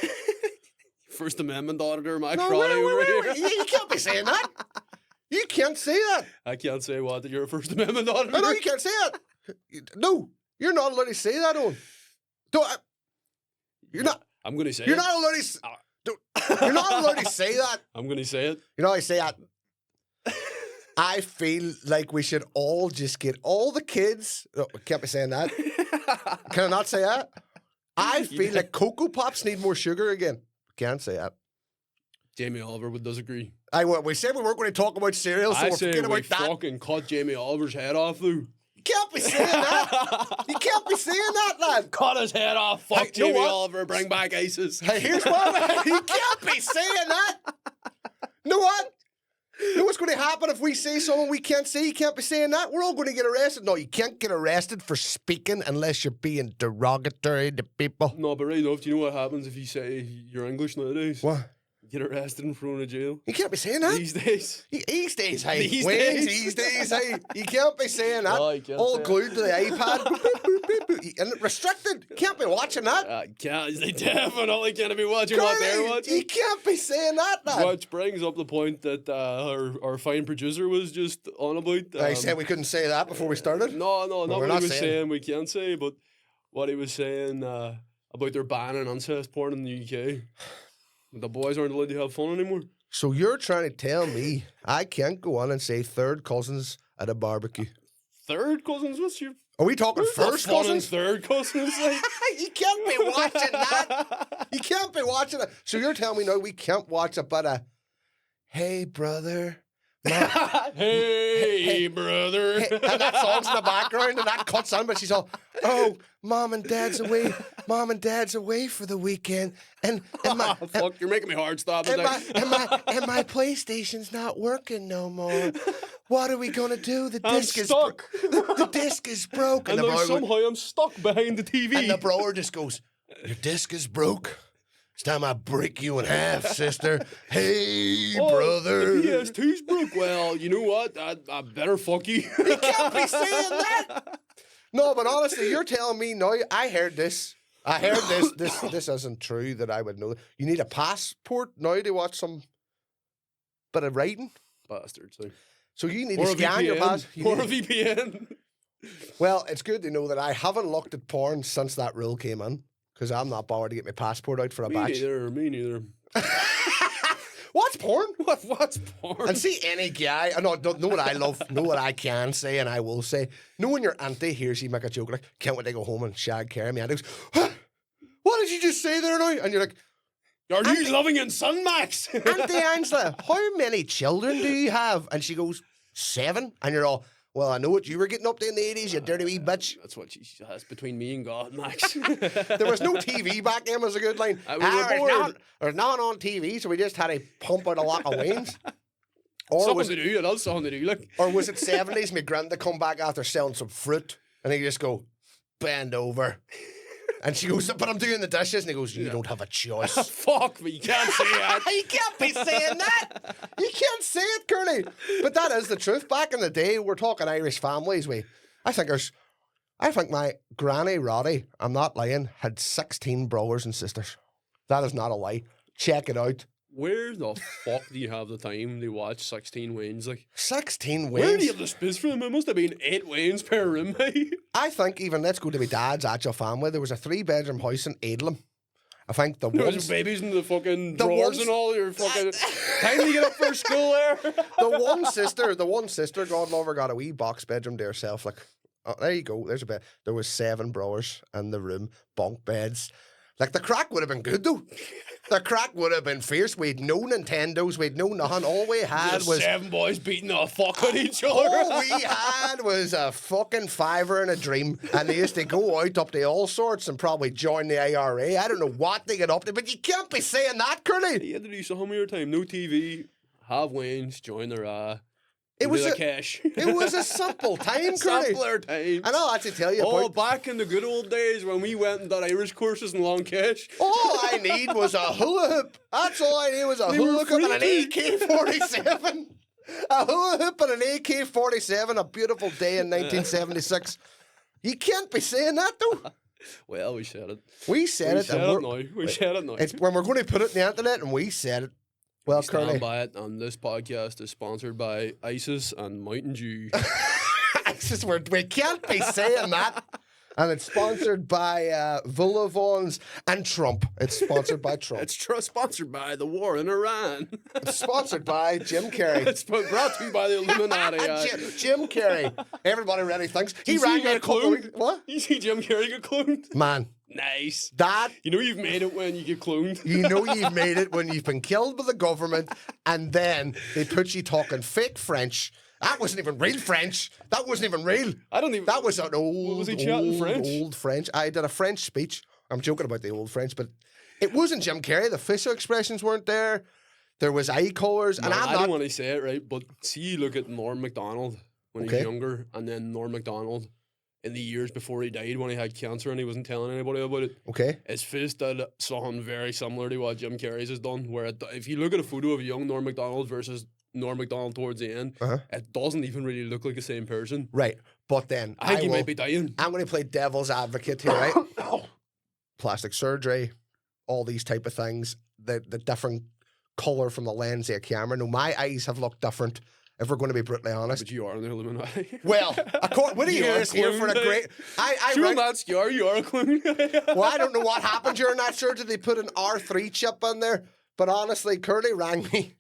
First Amendment auditor, Mike No, Crowley over wait. here. You can't be saying that. You can't say that. I can't say what, that you're a First Amendment auditor. No, you can't say that. No, you're not allowed to say that, Owen. Don't. You're not. I'm going to say You're it. not allowed to. You're not allowed to say that. I'm going to say it. You're not allowed to say that. I feel like we should all just get all the kids. No, I can't be saying that. Can I not say that? I feel like Cocoa Pops need more sugar again. Can't say that. Jamie Oliver would disagree. We said we weren't going to talk about cereal, so I we're say forgetting we about that. fucking cut Jamie Oliver's head off, though. You can't be saying that. You can't be saying that, lad. Cut his head off. Fuck Hey, you know Jamie what? Oliver. Bring back ISIS. Hey, here's what. You can't be saying that. You know what? You know what's going to happen if we say something we can't say? You can't be saying that. We're all going to get arrested. No, you can't get arrested for speaking unless you're being derogatory to people. No, but right enough, do you know what happens if you say you're English nowadays? What? You get arrested and thrown in jail. You can't be saying that. These days. These days, hey. These Wings, days. these days, hey. You can't be saying that. No, you can't all say glued to the iPad. Boop, boop, boop, boop. And restricted. You can't be watching that. Can't, they definitely can't be watching what they're watching. You can't be saying that, man. Which brings up the point that our fine producer was just on about. I said we couldn't say that before we started. No, not we're what not he was saying. saying we can't say, but what he was saying about their banning incest porn in the UK. The boys aren't allowed to have fun anymore. So you're trying to tell me I can't go on and say third cousins at a barbecue? Third cousins? What's your Are we talking first fun in cousins? third cousins? Like? You can't be watching that. You can't be watching it. So you're telling me now we can't watch a bit of, hey, brother. Hey, brother. And that song's in the background and that cuts on, but she's all, oh, mom and dad's away for the weekend. And my, Fuck, you're making me hard stop. and my PlayStation's not working no more. What are we gonna do? The I'm disc is stuck. the disc is broken. And the now brother somehow I'm stuck behind the TV. and the bro just goes, your disc is broke. It's time I break you in half, sister. Hey, brother. The PS2's broke. Well, you know what? I better fuck you. You can't be saying that. No, but honestly, you're telling me now. I heard this. This isn't true that I would know. You need a passport now to watch some bit of writing. Bastards. Like. So you need Or to a scan your VPN. passport. Or a VPN. Well, it's good to know that I haven't looked at porn since that rule came in because I'm not bothered to get my passport out for a batch. Me neither. What's porn? What's porn? And see any guy, I know what I love, know what I can say and I will say. Know when your auntie hears you make a joke like, can't wait to go home and shag Carrie. My auntie goes, huh? What did you just say there now? And you're like, Are you living in Sun, Max? Auntie Angela, how many children do you have? And she goes, 7. And you're all, well, I know what you were getting up to in the 80s, you dirty wee bitch. That's what she has between me and God, Max. There was no TV back then, was a good line. We were bored. There's none on TV, so we just had to pump out a lot of wings. Something to do, that's something to do. Like. Or was it 70s? My granddad come back after selling some fruit, and he just go, bend over. And she goes, but I'm doing the dishes. And he goes, you don't have a choice. Fuck me, you can't say that. You can't be saying that. You can't say it, Curly. But that is the truth. Back in the day, we're talking Irish families. I think my granny Roddy, I'm not lying, had 16 brothers and sisters. That is not a lie. Check it out. Where the fuck do you have the time to watch 16 wins? Like 16 wins. Where do you have the space for them? It must have been 8 wins per room, mate. I think even, let's go to my dad's actual family. There was a 3-bedroom house in Edlam. I think the there ones... was babies in the fucking drawers and all. You're fucking... time to get up for school there. the one sister, God love her, got a wee box bedroom to herself. Like, oh, there you go. There's a bed. There was 7 brothers in the room, bunk beds. Like, the crack would have been good, though. The crack would have been fierce. We'd no Nintendos. We'd no nothing. All we had was 7 boys beating the fuck out each other. All we had was a fucking fiver and a dream. And they used to go out up to all sorts and probably join the IRA. I don't know what they get up to, but you can't be saying that, Curly. You had to do some of your time. No TV. Have wins. Join the It was a cash. It was a simple time, Curly. Simpler time. And I'll actually tell you about... back in the good old days when we went and did Irish courses in Long Cash. All I need was a hula hoop. That's all I need was a hula hoop and an AK-47. A hula hoop and an AK-47. A beautiful day in 1976. You can't be saying that, though. Well, we said it. We said it now. We said it now. It's when we're going to put it in the internet, and we said it. Well, we stand Curly. by it, and this podcast is sponsored by ISIS and Mountain Dew. ISIS, we can't be saying that. And it's sponsored by Villavons and Trump. It's sponsored by Trump. It's sponsored by the war in Iran. It's sponsored by Jim Carrey. It's brought to you by the Illuminati. Jim Carrey. Everybody really thinks. He rang me a couple of weeks. What? You see Jim Carrey get cloned? Man. Nice. That. You know you've made it when you get cloned. You know you've made it when you've been killed by the government and then they put you talking fake French. That wasn't even real French. That wasn't even real. I don't even... That was an old, was he chatting French? Old French. I did a French speech. I'm joking about the old French, but it wasn't Jim Carrey. The facial expressions weren't there. There was eye colours. And I don't want to say it, right? But see, you look at Norm Macdonald when he was younger, and then Norm Macdonald in the years before he died when he had cancer and he wasn't telling anybody about it. Okay. His face did something very similar to what Jim Carrey's has done, where if you look at a photo of young Norm Macdonald versus Norm Macdonald towards the end, it doesn't even really look like the same person. Right. But then I think he might be dying. I'm going to play devil's advocate here, right? Plastic surgery, all these type of things, the different colour from the lens of a camera. No, my eyes have looked different, if we're going to be brutally honest. But you are in the Illuminati. Well, what do you hear is here for a great... Sure, that's you are a clone. Well, I don't know what happened during that surgery. They put an R3 chip in there. But honestly, Curly rang me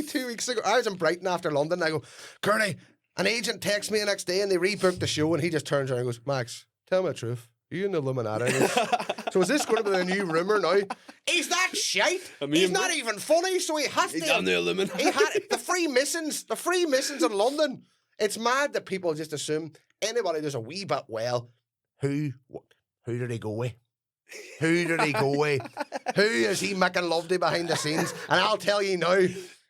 2 weeks ago. I was in Brighton after London. And I go, Curly, an agent texts me the next day and they rebooked the show. And he just turns around and goes, Max, tell me the truth. Are you in the Illuminati? So is this going to be the new rumour now? He's that shite. He's not even funny, so he has to. He's on the Illuminati. He had the Freemasons in London. It's mad that people just assume anybody does a wee bit well. Who did he go with? Who did he go with? Who is he making love to behind the scenes? And I'll tell you now,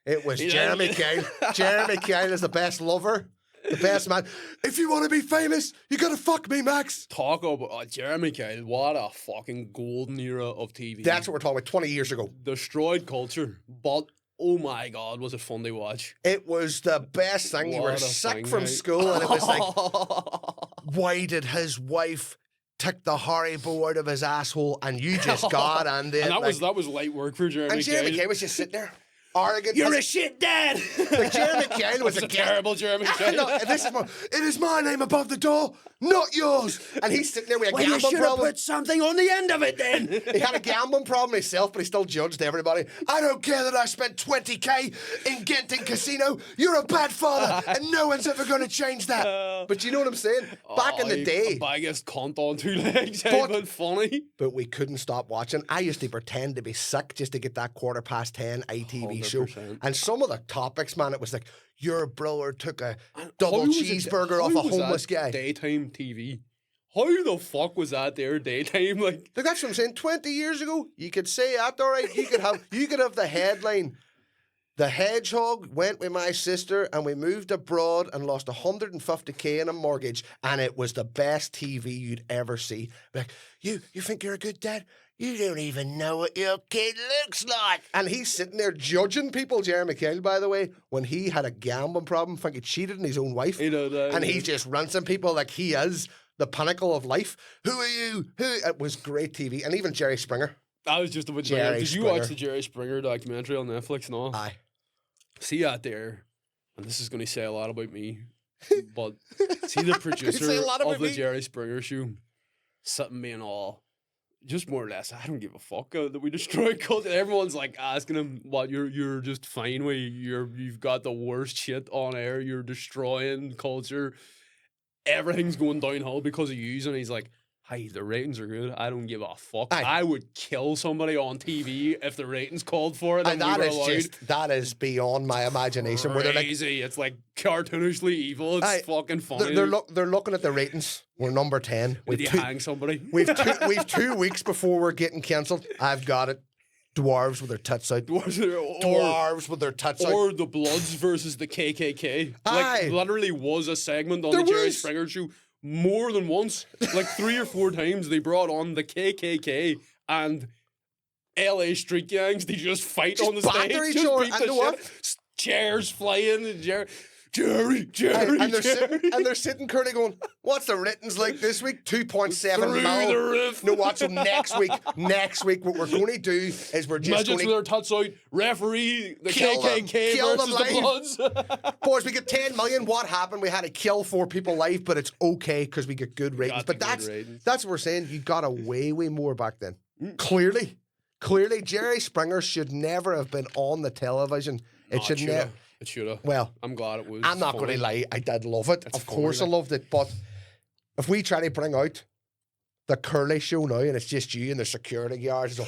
it was Jeremy Kyle. Jeremy Kyle is the best lover. The best man. If you want to be famous, you gotta fuck me, Max. Talk about Jeremy Kyle. What a fucking golden era of TV. That's what we're talking about 20 years ago. Destroyed culture. But, oh my God, was it fun to watch. It was the best thing. You were sick from school and it was like, why did his wife take the Haribo out of his asshole and you just got on it? And that was light work for Jeremy Kyle. And Jeremy Kyle was just sitting there. arrogant. You're a shit dad. Like Jeremy Kyle was a terrible Jeremy Kyle. No, it is my name above the door, not yours. And he's sitting there with a Well, you gambling should have problem. put something on the end of it then. He had a gambling problem himself, but he still judged everybody. I don't care that I spent 20k in Genting Casino. You're a bad father, and no one's ever going to change that. But you know what I'm saying? Back in the day. The biggest cunt on two legs, but funny. But we couldn't stop watching. I used to pretend to be sick just to get that 10:15 ITV show. 100%. And some of the topics, man, it was like, your brother took a double How was it- cheeseburger how off a was homeless that guy. Daytime TV. How the fuck was that there daytime? Like, Look, that's what I'm saying. 20 years ago, you could say that, all right. You could have the headline. The hedgehog went with my sister and we moved abroad and lost 150k in a mortgage, and it was the best TV you'd ever see. Like, you think you're a good dad? You don't even know what your kid looks like. And he's sitting there judging people, Jeremy Kyle, by the way, when he had a gambling problem, think he cheated on his own wife. you know that. And he's just rinsing people like he is the pinnacle of life. Who are you? It was great TV. And even Jerry Springer. I was just about to bring Jerry up, did you Springer. watch the Jerry Springer documentary on Netflix? No. Aye. See that there, and this is going to say a lot about me, but see the producer say a lot about of the me. Jerry Springer show sitting being all, just more or less, I don't give a fuck that we destroy culture. Everyone's like asking him, what, you're just fine with, you've got the worst shit on air, you're destroying culture, everything's going downhill because of you, and he's like, hey, the ratings are good. I don't give a fuck. Aye. I would kill somebody on TV if the ratings called for it. And And that we were is allowed. that is beyond my imagination. Where they're like, Crazy. It's like cartoonishly evil. It's Aye, fucking funny. they're looking at the ratings. We're number 10. Did you hang somebody? We've 2 weeks before we're getting cancelled. I've got it. Dwarves with their tits out. Dwarves with their tits out. Or the Bloods versus the KKK. Aye. Like, literally was a segment on There the Jerry was. Springer show more than once. Like 3 or 4 times they brought on the KKK and LA street gangs. They just fight Just on the batter stage. each Just other. beat And the know what? shit. Chairs flying. And Jerry. And they're Jerry. sitting currently going, what's the ratings like this week? 2.7 Through mil. the roof. No, what? So next week, what we're going to do is we're just Midgets going with to... their tuts out, referee, the Kill them. KKK Kill them versus the Bloods. Boys, we get 10 million. What happened? We had to kill 4 people live, but it's okay because we get good ratings. Got the But good ratings. that's what we're saying. You got way more back then. Clearly, Jerry Springer should never have been on the television. It should never. It should have. Well, I'm glad it was. I'm not going to lie. I did love it. Of funny, course, I like. loved it. But if we try to bring out the Curly show now, and it's just you and the security guards, it's all,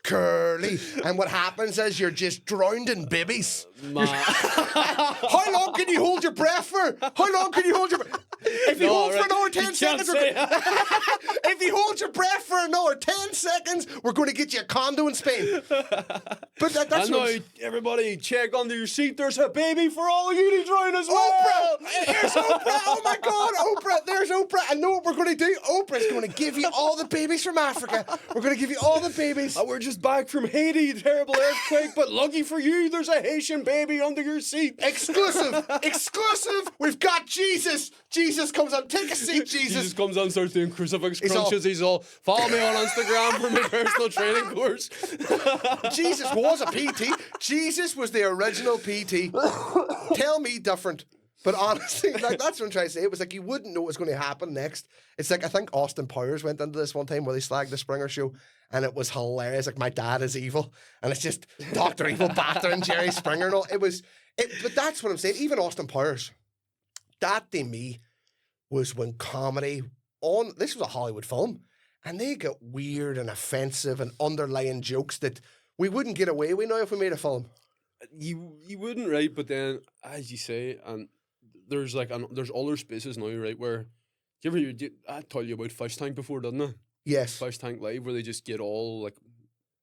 Curly, and what happens is you're just drowned in babies. How long can you hold your breath for? How long can you hold your breath? If you hold for another 10 seconds, if you hold your breath for another 10 seconds, we're going to get you a condo in Spain. But that's And now, what everybody, check under your seat. There's a baby for all of you to drown as well. Oprah! There's Oprah! Oh my God, Oprah! There's Oprah! I know what we're going to do. Oprah's going to give you all the babies from Africa. We're going to give you all the babies. We're just back from Haiti, terrible earthquake, but lucky for you, there's a Haitian baby under your seat. Exclusive! We've got Jesus! Jesus comes on. Take a seat, Jesus Jesus. comes on, starts doing crucifix He's all- crunches. He's all, follow me on Instagram for my personal training course. Jesus was a PT. Jesus was the original PT. Tell me different. But honestly, like that's what I'm trying to say. It was like you wouldn't know what was going to happen next. It's like I think Austin Powers went into this one time where they slagged the Springer show, and it was hilarious. Like my dad is evil, and it's just Dr. Evil battering Jerry Springer and all. But that's what I'm saying. Even Austin Powers, that to me was when comedy this was a Hollywood film, and they got weird and offensive and underlying jokes that we wouldn't get away with now if we made a film. You wouldn't, right? But then, as you say, and there's there's other spaces now, right? Where I told you about Fish Tank before, didn't I? Yes. Fish Tank Live, where they just get all like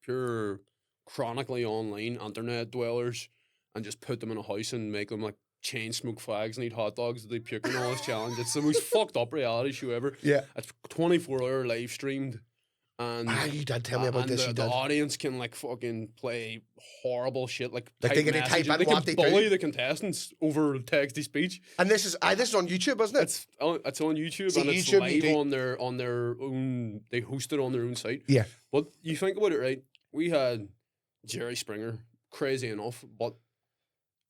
pure chronically online internet dwellers and just put them in a house and make them like chain smoke fags and eat hot dogs that they puke and all this challenge. It's the most fucked up reality show ever. Yeah. It's 24-hour live streamed. And You did tell me about this. the audience can like fucking play horrible shit, like Like they get to type messages. in They what can they do. bully the contestants over text-to speech. And this is on YouTube, isn't it? It's on YouTube, See, and it's YouTube, you live do- on their own. They host it on their own site. Yeah. But you think about it, right? We had Jerry Springer, crazy enough, but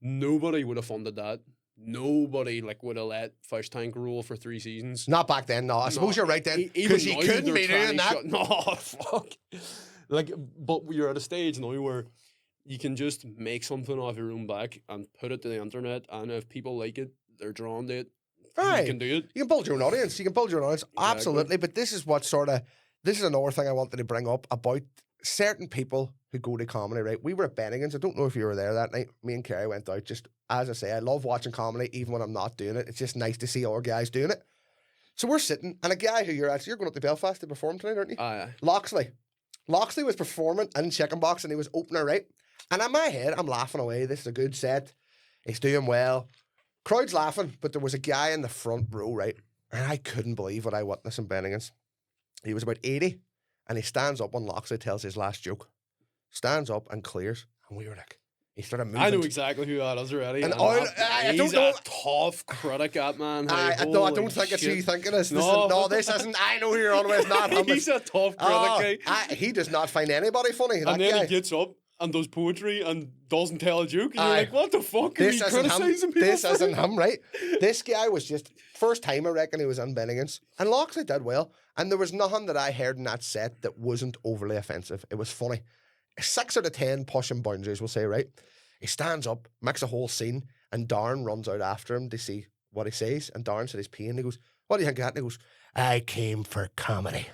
nobody would have funded that. Nobody like would have let Fish Tank rule for 3 seasons. Not back then, no. I suppose you're right then. Even Because you now couldn't they're be trying doing to that. shut- No, fuck. Like, but you're at a stage now where you can just make something off your own back and put it to the internet, and if people like it, they're drawn to it. Right. You can do it. You can build your own audience. You can build your own audience. Exactly. Absolutely. But this is another thing I wanted to bring up about certain people who go to comedy, right? We were at Bennigan's. I don't know if you were there that night. Me and Kerry went out. Just, as I say, I love watching comedy even when I'm not doing it. It's just nice to see other guys doing it. So we're sitting, and a guy who you're going up to Belfast to perform tonight, aren't you? Aye. Loxley. Loxley was performing in Chicken Box, and he was opener, right? And in my head, I'm laughing away. This is a good set. He's doing well. Crowd's laughing, but there was a guy in the front row, right? And I couldn't believe what I witnessed in Bennigan's. He was about 80, and he stands up when Loxley tells his last joke. Stands up and clears. And we were like, he started moving. I know exactly who that is already. And And I don't he's know. a tough critic, that man. I Holy don't think it's you shit. thinking this. No. This isn't. I know who you're on with. Not him. He's a tough critic, Oh, guy. he does not find anybody funny. That And then guy. he gets up and does poetry and doesn't tell a joke. And you're Aye. like, what the fuck are you This isn't him. criticizing people This for? isn't him, right? This guy was just first time I reckon he was in Bennigan's, and Loxley did well. And there was nothing that I heard in that set that wasn't overly offensive. It was funny. 6 out of 10 pushing boundaries, we'll say, right? He stands up, makes a whole scene, and Darren runs out after him to see what he says. And Darren said he's peeing. He goes, "What do you think of that?" And he goes, "I came for comedy,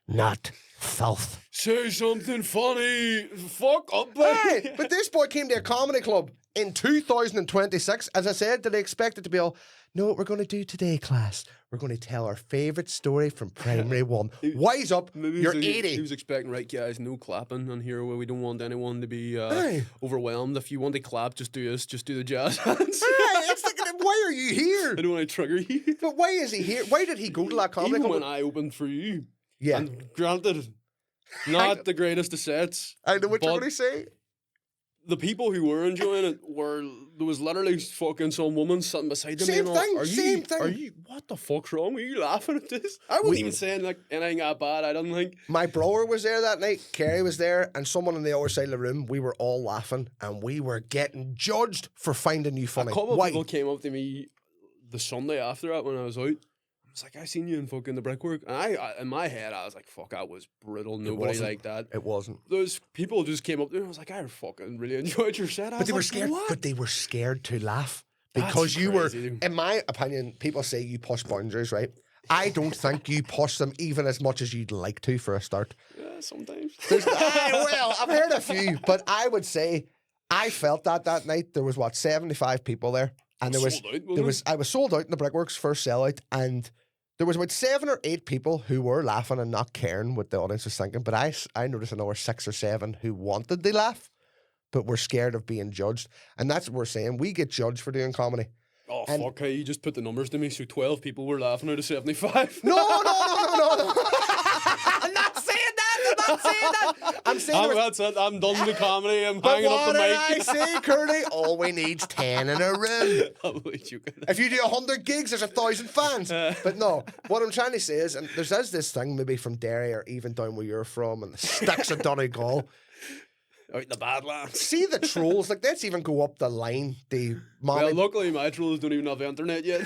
not filth." Say something funny. Fuck up, Hey, buddy. but this boy came to a comedy club in 2026. As I said, did I expect it to be all, "No, what we're going to do today, class, we're going to tell our favourite story from primary one." Wise up, Maybe you're he 80. was expecting, right, guys, no clapping on here where we don't want anyone to be Aye. overwhelmed. If you want to clap, just do this. Just do the jazz hands. Hey, it's thinking, why are you here? I don't want to trigger you. But why is he here? Why did he go to that comedy Even club? when I opened for you. Yeah, And granted, not the greatest of sets. I know what you're but going to say. the people who were enjoying it were, there was literally fucking some woman sitting beside them. Same and all, thing, Are same you, thing. Are you? What the fuck's wrong? Are you laughing at this? I wasn't even saying like anything that bad. I didn't think. My brother was there that night, Kerry was there, and someone on the other side of the room, we were all laughing, and we were getting judged for finding you funny. A couple Why? of people came up to me the Sunday after that when I was out. I was like, I seen you in fucking the brickwork, and I in my head I was like, fuck, that was brutal. Nobody wasn't. liked that. It wasn't. Those people just came up to me. And I was like, I fucking really enjoyed your set. I But was they were like, scared. What? But they were scared to laugh That's because you were. crazy. In my opinion, people say you push boundaries, right? I don't think you push them even as much as you'd like to for a start. Yeah, sometimes. Well, I've heard a few, but I would say I felt that night. There was 75 people there, and there was Sold out, wasn't it? I was sold out in the Brickworks first sellout, and there was about 7 or 8 people who were laughing and not caring what the audience was thinking. But I noticed another 6 or 7 who wanted to laugh, but were scared of being judged, and that's what we're saying. We get judged for doing comedy. Oh, And- fuck, hey, you just put the numbers to me. So 12 people were laughing out of 75. No. I'm not saying that. I'm not saying that. I'm saying there was- That's it. I'm done with comedy. I'm But hanging up what the did I mic. say, Curly? All we need's 10 in a room. I'm only joking. If you do 100 gigs, there's 1,000 fans. But no, what I'm trying to say is, and there's this thing maybe from Derry or even down where you're from, and the sticks of Donegal. Out in the Badlands. See the trolls, like let's even go up the line. The mommy, Well, luckily my trolls don't even have the internet yet.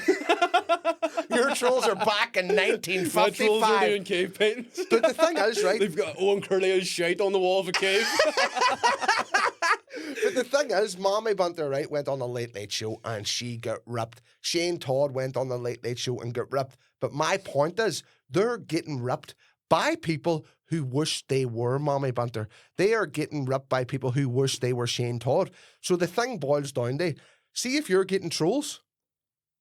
your trolls are back in My trolls are 1955. doing cave paintings. But the thing is, right? They've got Owen Curley's shite on the wall of a cave. But the thing is, Mommy Bunter, right, went on the Late Late Show and she got ripped. Shane Todd went on the Late Late Show and got ripped. But my point is, they're getting ripped by people who wish they were Mommy Bunter. They are getting ripped by people who wish they were Shane Todd. So the thing boils down to, see if you're getting trolls,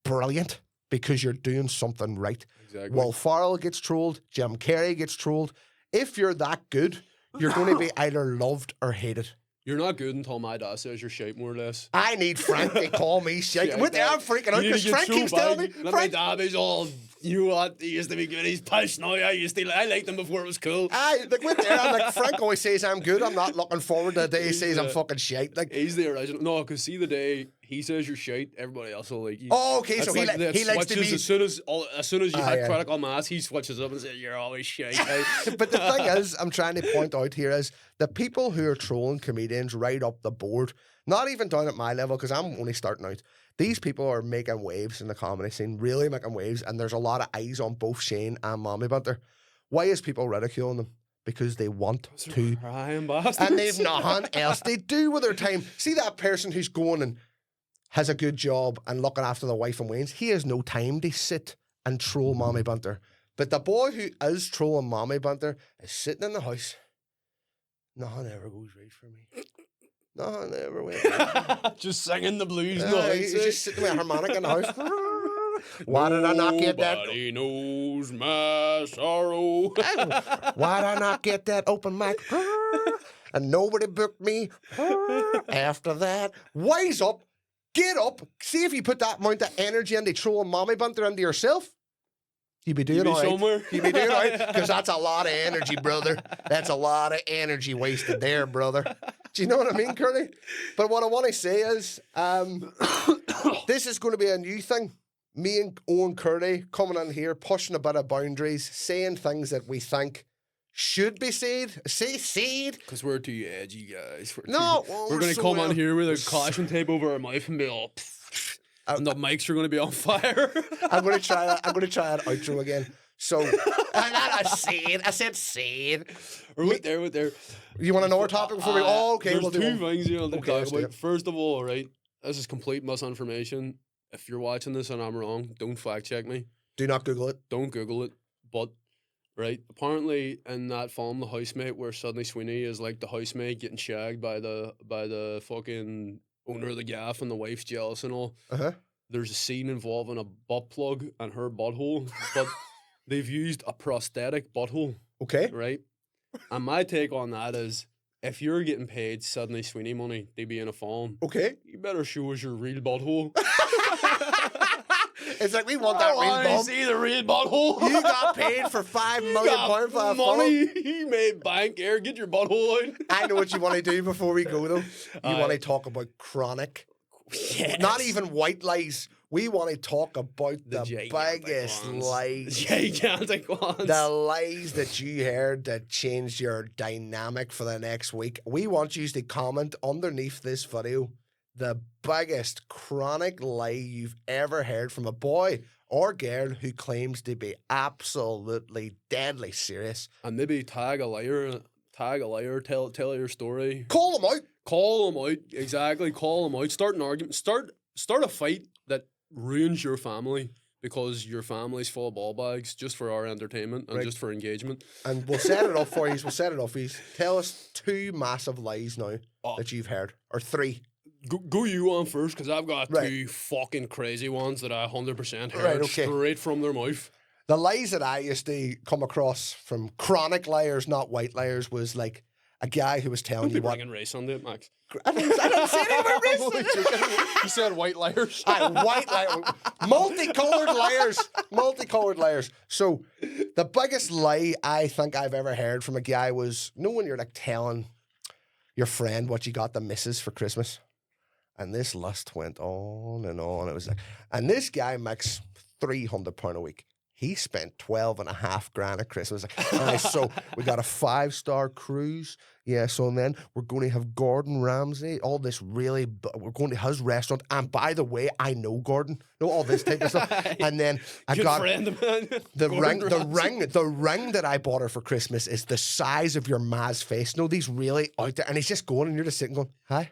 brilliant, because you're doing something right. Exactly. Will Farrell gets trolled, Jim Carrey gets trolled. If you're that good, you're going to be either loved or hated. You're not good until my dad says you're shite, more or less. I need Frank to call me shit. Yeah, What the I'm freaking out You need because to get Frank so keeps telling me. bad. Let Frank, my dad is all, you know what, he used to be good, he's pish now, I liked him before it was cool. like with there, I'm like Frank always says I'm good. I'm not looking forward to the day he says I'm fucking shit. Like He's the original. No, because see the day he says you're shite, everybody else will like you. Oh, okay, It's so like that he likes to switches be. as soon as you hit yeah. critical mass, he switches up and says you're always shite. Right? But the thing is, I'm trying to point out here is the people who are trolling comedians right up the board, not even down at my level because I'm only starting out. These people are making waves in the comedy scene, really making waves, and there's a lot of eyes on both Shane and Mommy Bunter. Why is people ridiculing them? Because they want to. Crying bastards. And they've nothing else they do with their time. See that person who's going and has a good job and looking after the wife and wains, he has no time to sit and troll Mommy Bunter. But the boy who is trolling Mommy Bunter is sitting in the house. Nothing ever goes right for me. Nothing ever went right. Just singing the blues. No, He's just sitting with a harmonica in the house. Why did I not get that? Nobody knows my sorrow. Why did I not get that open mic? And nobody booked me. After that, wise up, get up, see if you put that amount of energy into trolling Mommy Bunter into yourself. You'd be doing all right. Somewhere. You'd be doing all right. Because that's a lot of energy, brother. That's a lot of energy wasted there, brother. Do you know what I mean, Curly? But what I want to say is, this is going to be a new thing. Me and Owen Curly coming in here, pushing a bit of boundaries, saying things that we think should be said. Say said. Because we're too edgy, guys. We're We're going to so come well. on here with a caution tape over our mouth and be all... and the mics are going to be on fire. I'm going to try that. I'm going to try that outro again. So, I said said. We're there. You want another topic before we... Oh, okay. There's We'll do two one. things you know to Okay, talk let's do about. it. First of all, right, this is complete misinformation. If you're watching this and I'm wrong, don't fact check me. Do not Google it. Don't Google it. But, right, apparently in that film, The Housemate, where Sydney Sweeney is like the housemate getting shagged by the fucking owner of the gaff and the wife's jealous and all. Uh-huh. There's a scene involving a butt plug and her butthole, but they've used a prosthetic butthole, Okay. right? And my take on that is, if you're getting paid Sydney Sweeney money to be in a film, Okay. you better show us your real butthole. It's like we want that real bump. See the real butthole. You got paid for $5 million for a money. film. You made bank here. Get your butthole out. I know what you want to do before we go, though. You want to Aye. talk about chronic. Yes. Not even white lies. We want to talk about the gigantic biggest ones. lies. Gigantic ones. The lies that you heard that changed your dynamic for the next week. We want you to comment underneath this video the biggest chronic lie you've ever heard from a boy or girl who claims to be absolutely deadly serious. And maybe tag a liar, tell your story. Call them out. Call them out. Exactly. Call them out. Start an argument. Start a fight that ruins your family because your family's full of ball bags just for our entertainment and Right. just for engagement. And we'll set it up for you. We'll set it up for you. Tell us 2 massive lies now Oh. that you've heard. Or 3. Go you on first, because I've got Right. 2 fucking crazy ones that I 100% heard Right, okay. straight from their mouth. The lies that I used to come across from chronic liars, not white liars, was like a guy who was telling Don't be you what. bringing race on it, Max. I didn't say anything about race. You said white liars. White liars. Multicolored liars. Multicolored liars. So, the biggest lie I think I've ever heard from a guy was, when you're like telling your friend what you got the missus for Christmas. And this list went on and on. It was like, and this guy makes £300 a week. He spent 12.5 grand at Christmas. Like, so we got a 5-star cruise. Yeah, so then we're going to have Gordon Ramsay, all this we're going to his restaurant. And by the way, I know Gordon. Know all this type of stuff. And then I Good got friend of mine. the Gordon ring that I bought her for Christmas is the size of your ma's face. No, these really out there. And he's just going and you're just sitting going, hi.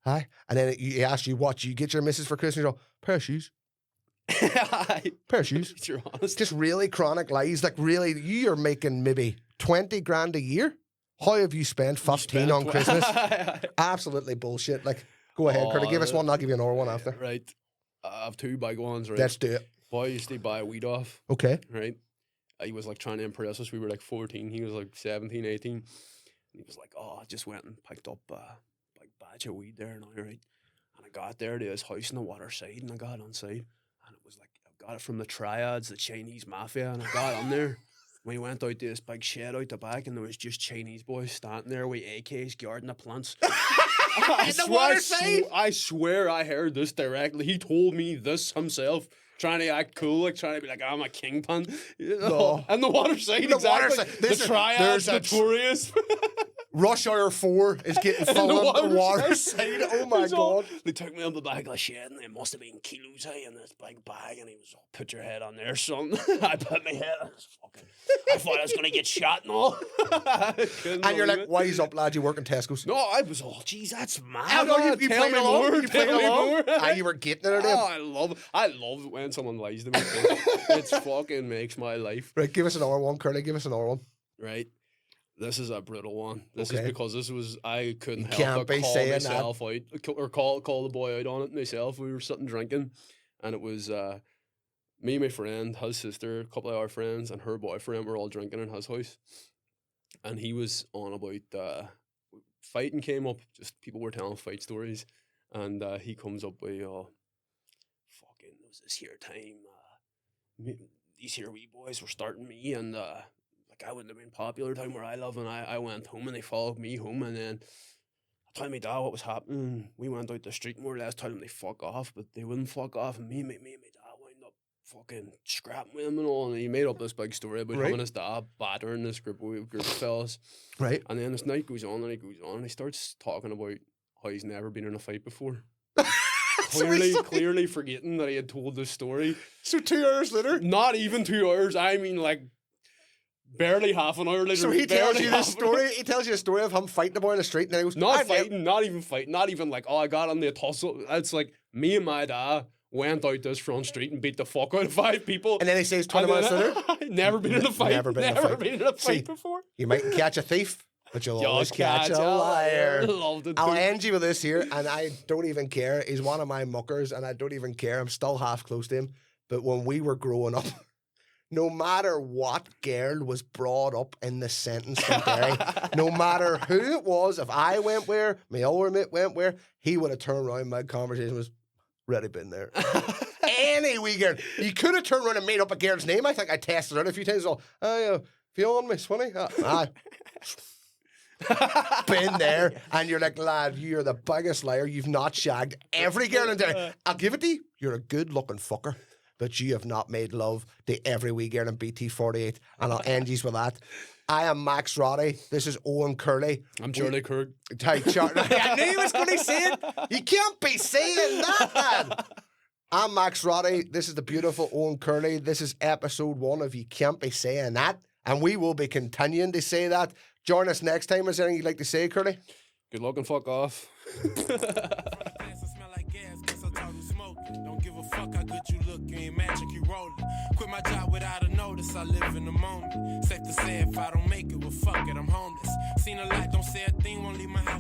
And then he asks you, what, you get your missus for Christmas? You go, pair of shoes. Pair of shoes. You're honest. Just really chronic lies. Like, really, you are making maybe 20 grand a year. How have you spent 15 on Christmas? Absolutely bullshit. Like, go ahead, Curtis. Give us one. I'll give you another one after. Right. I have 2 big ones, right? Let's do it. Boy used to buy weed off, Okay. right? He was like trying to impress us. We were like 14. He was like 17, 18. And he was like, oh, I just went and picked up like batch of weed there now, right? And I got there to his house in the waterside and I got on site and it was like, I got it from the triads, the Chinese mafia, and I got on there We went out to this big shed out the back, and there was just Chinese boys standing there with AKs guarding the plants. I swear I heard this directly. He told me this himself, trying to act cool, like trying to be like, I'm a kingpin. No. And the water side, exactly. The triad's notorious. Rush Hour 4 is getting full of the water side. Oh my God. They took me up the back of the shed, and it must have been kilos in this big bag, and he was all, put your head on there, son. I put my head on this fucking... I thought I was going to get shot and all. And you're like, wise up, lad, you work in Tesco's. No, I was all, geez, that's mad. I know, you tell played me along. more. You played Tell me along. more. Ah, you were getting it. Oh, I love it when someone lies to me. It fucking makes my life. Right, give us another one, Curly. Give us another one. Right. This is a brutal one. This Okay. is because this was, I couldn't You help can't but be call saying myself out, or call the boy out on it myself. We were sitting drinking, and it was me, my friend, his sister, a couple of our friends, and her boyfriend were all drinking in his house. And he was on about fighting came up, just people were telling fight stories, and he comes up with, fucking, it was this here time, these here wee boys were starting me, and like I wouldn't have been popular time where I live, and I went home, and they followed me home, and then I told my dad what was happening. We went out the street more or less, told them they fuck off, but they wouldn't fuck off, and me and my dad wound up fucking scrapping with him and all, and he made up this big story about him and his dad battering this group of fellas. Right. And then this night goes on, and he starts talking about how he's never been in a fight before. Clearly forgetting that he had told this story. So 2 hours later? Not even 2 hours. I mean, like, barely half an hour later. So he tells you the story. He tells you the story of him fighting the boy in the street, and then he goes, not even fighting, not even like, I got on the tussle. It's like me and my dad went out this front street and beat the fuck out of 5 people. And then he says 20 minutes later, never been in a fight. Never been in a fight. See, before. You might catch a thief, but you'll always catch a liar. I'll end you with this here, and I don't even care. He's one of my muckers, and I don't even care. I'm still half close to him. But when we were growing up, no matter what girl was brought up in the sentence from Derry, no matter who it was, if I went where, my older mate went where, he would have turned around. My conversation was already been there. Any wee girl. You could have turned around and made up a girl's name. I think I tested it out a few times. So, Fionn, Miss Funny. Been there, and you're like, lad, you're the biggest liar. You've not shagged every girl in there. I'll give it to you. You're a good looking fucker, but you have not made love to every wee girl in BT48. And I'll end you with that. I am Max Roddy. This is Owen Curley. I'm Charlie Kirk. I knew he was going to say it. You can't be saying that, man. I'm Max Roddy. This is the beautiful Owen Curley. This is episode 1 of You Can't Be Saying That. And we will be continuing to say that. Join us next time. Is there anything you'd like to say, Curly? Good luck and fuck off. Don't give a fuck how good you look, you ain't magic, you rollin'. Quit my job without a notice, I live in the moment. Safe to say if I don't make it, well fuck it, I'm homeless. Seen a lot, don't say a thing, won't leave my house.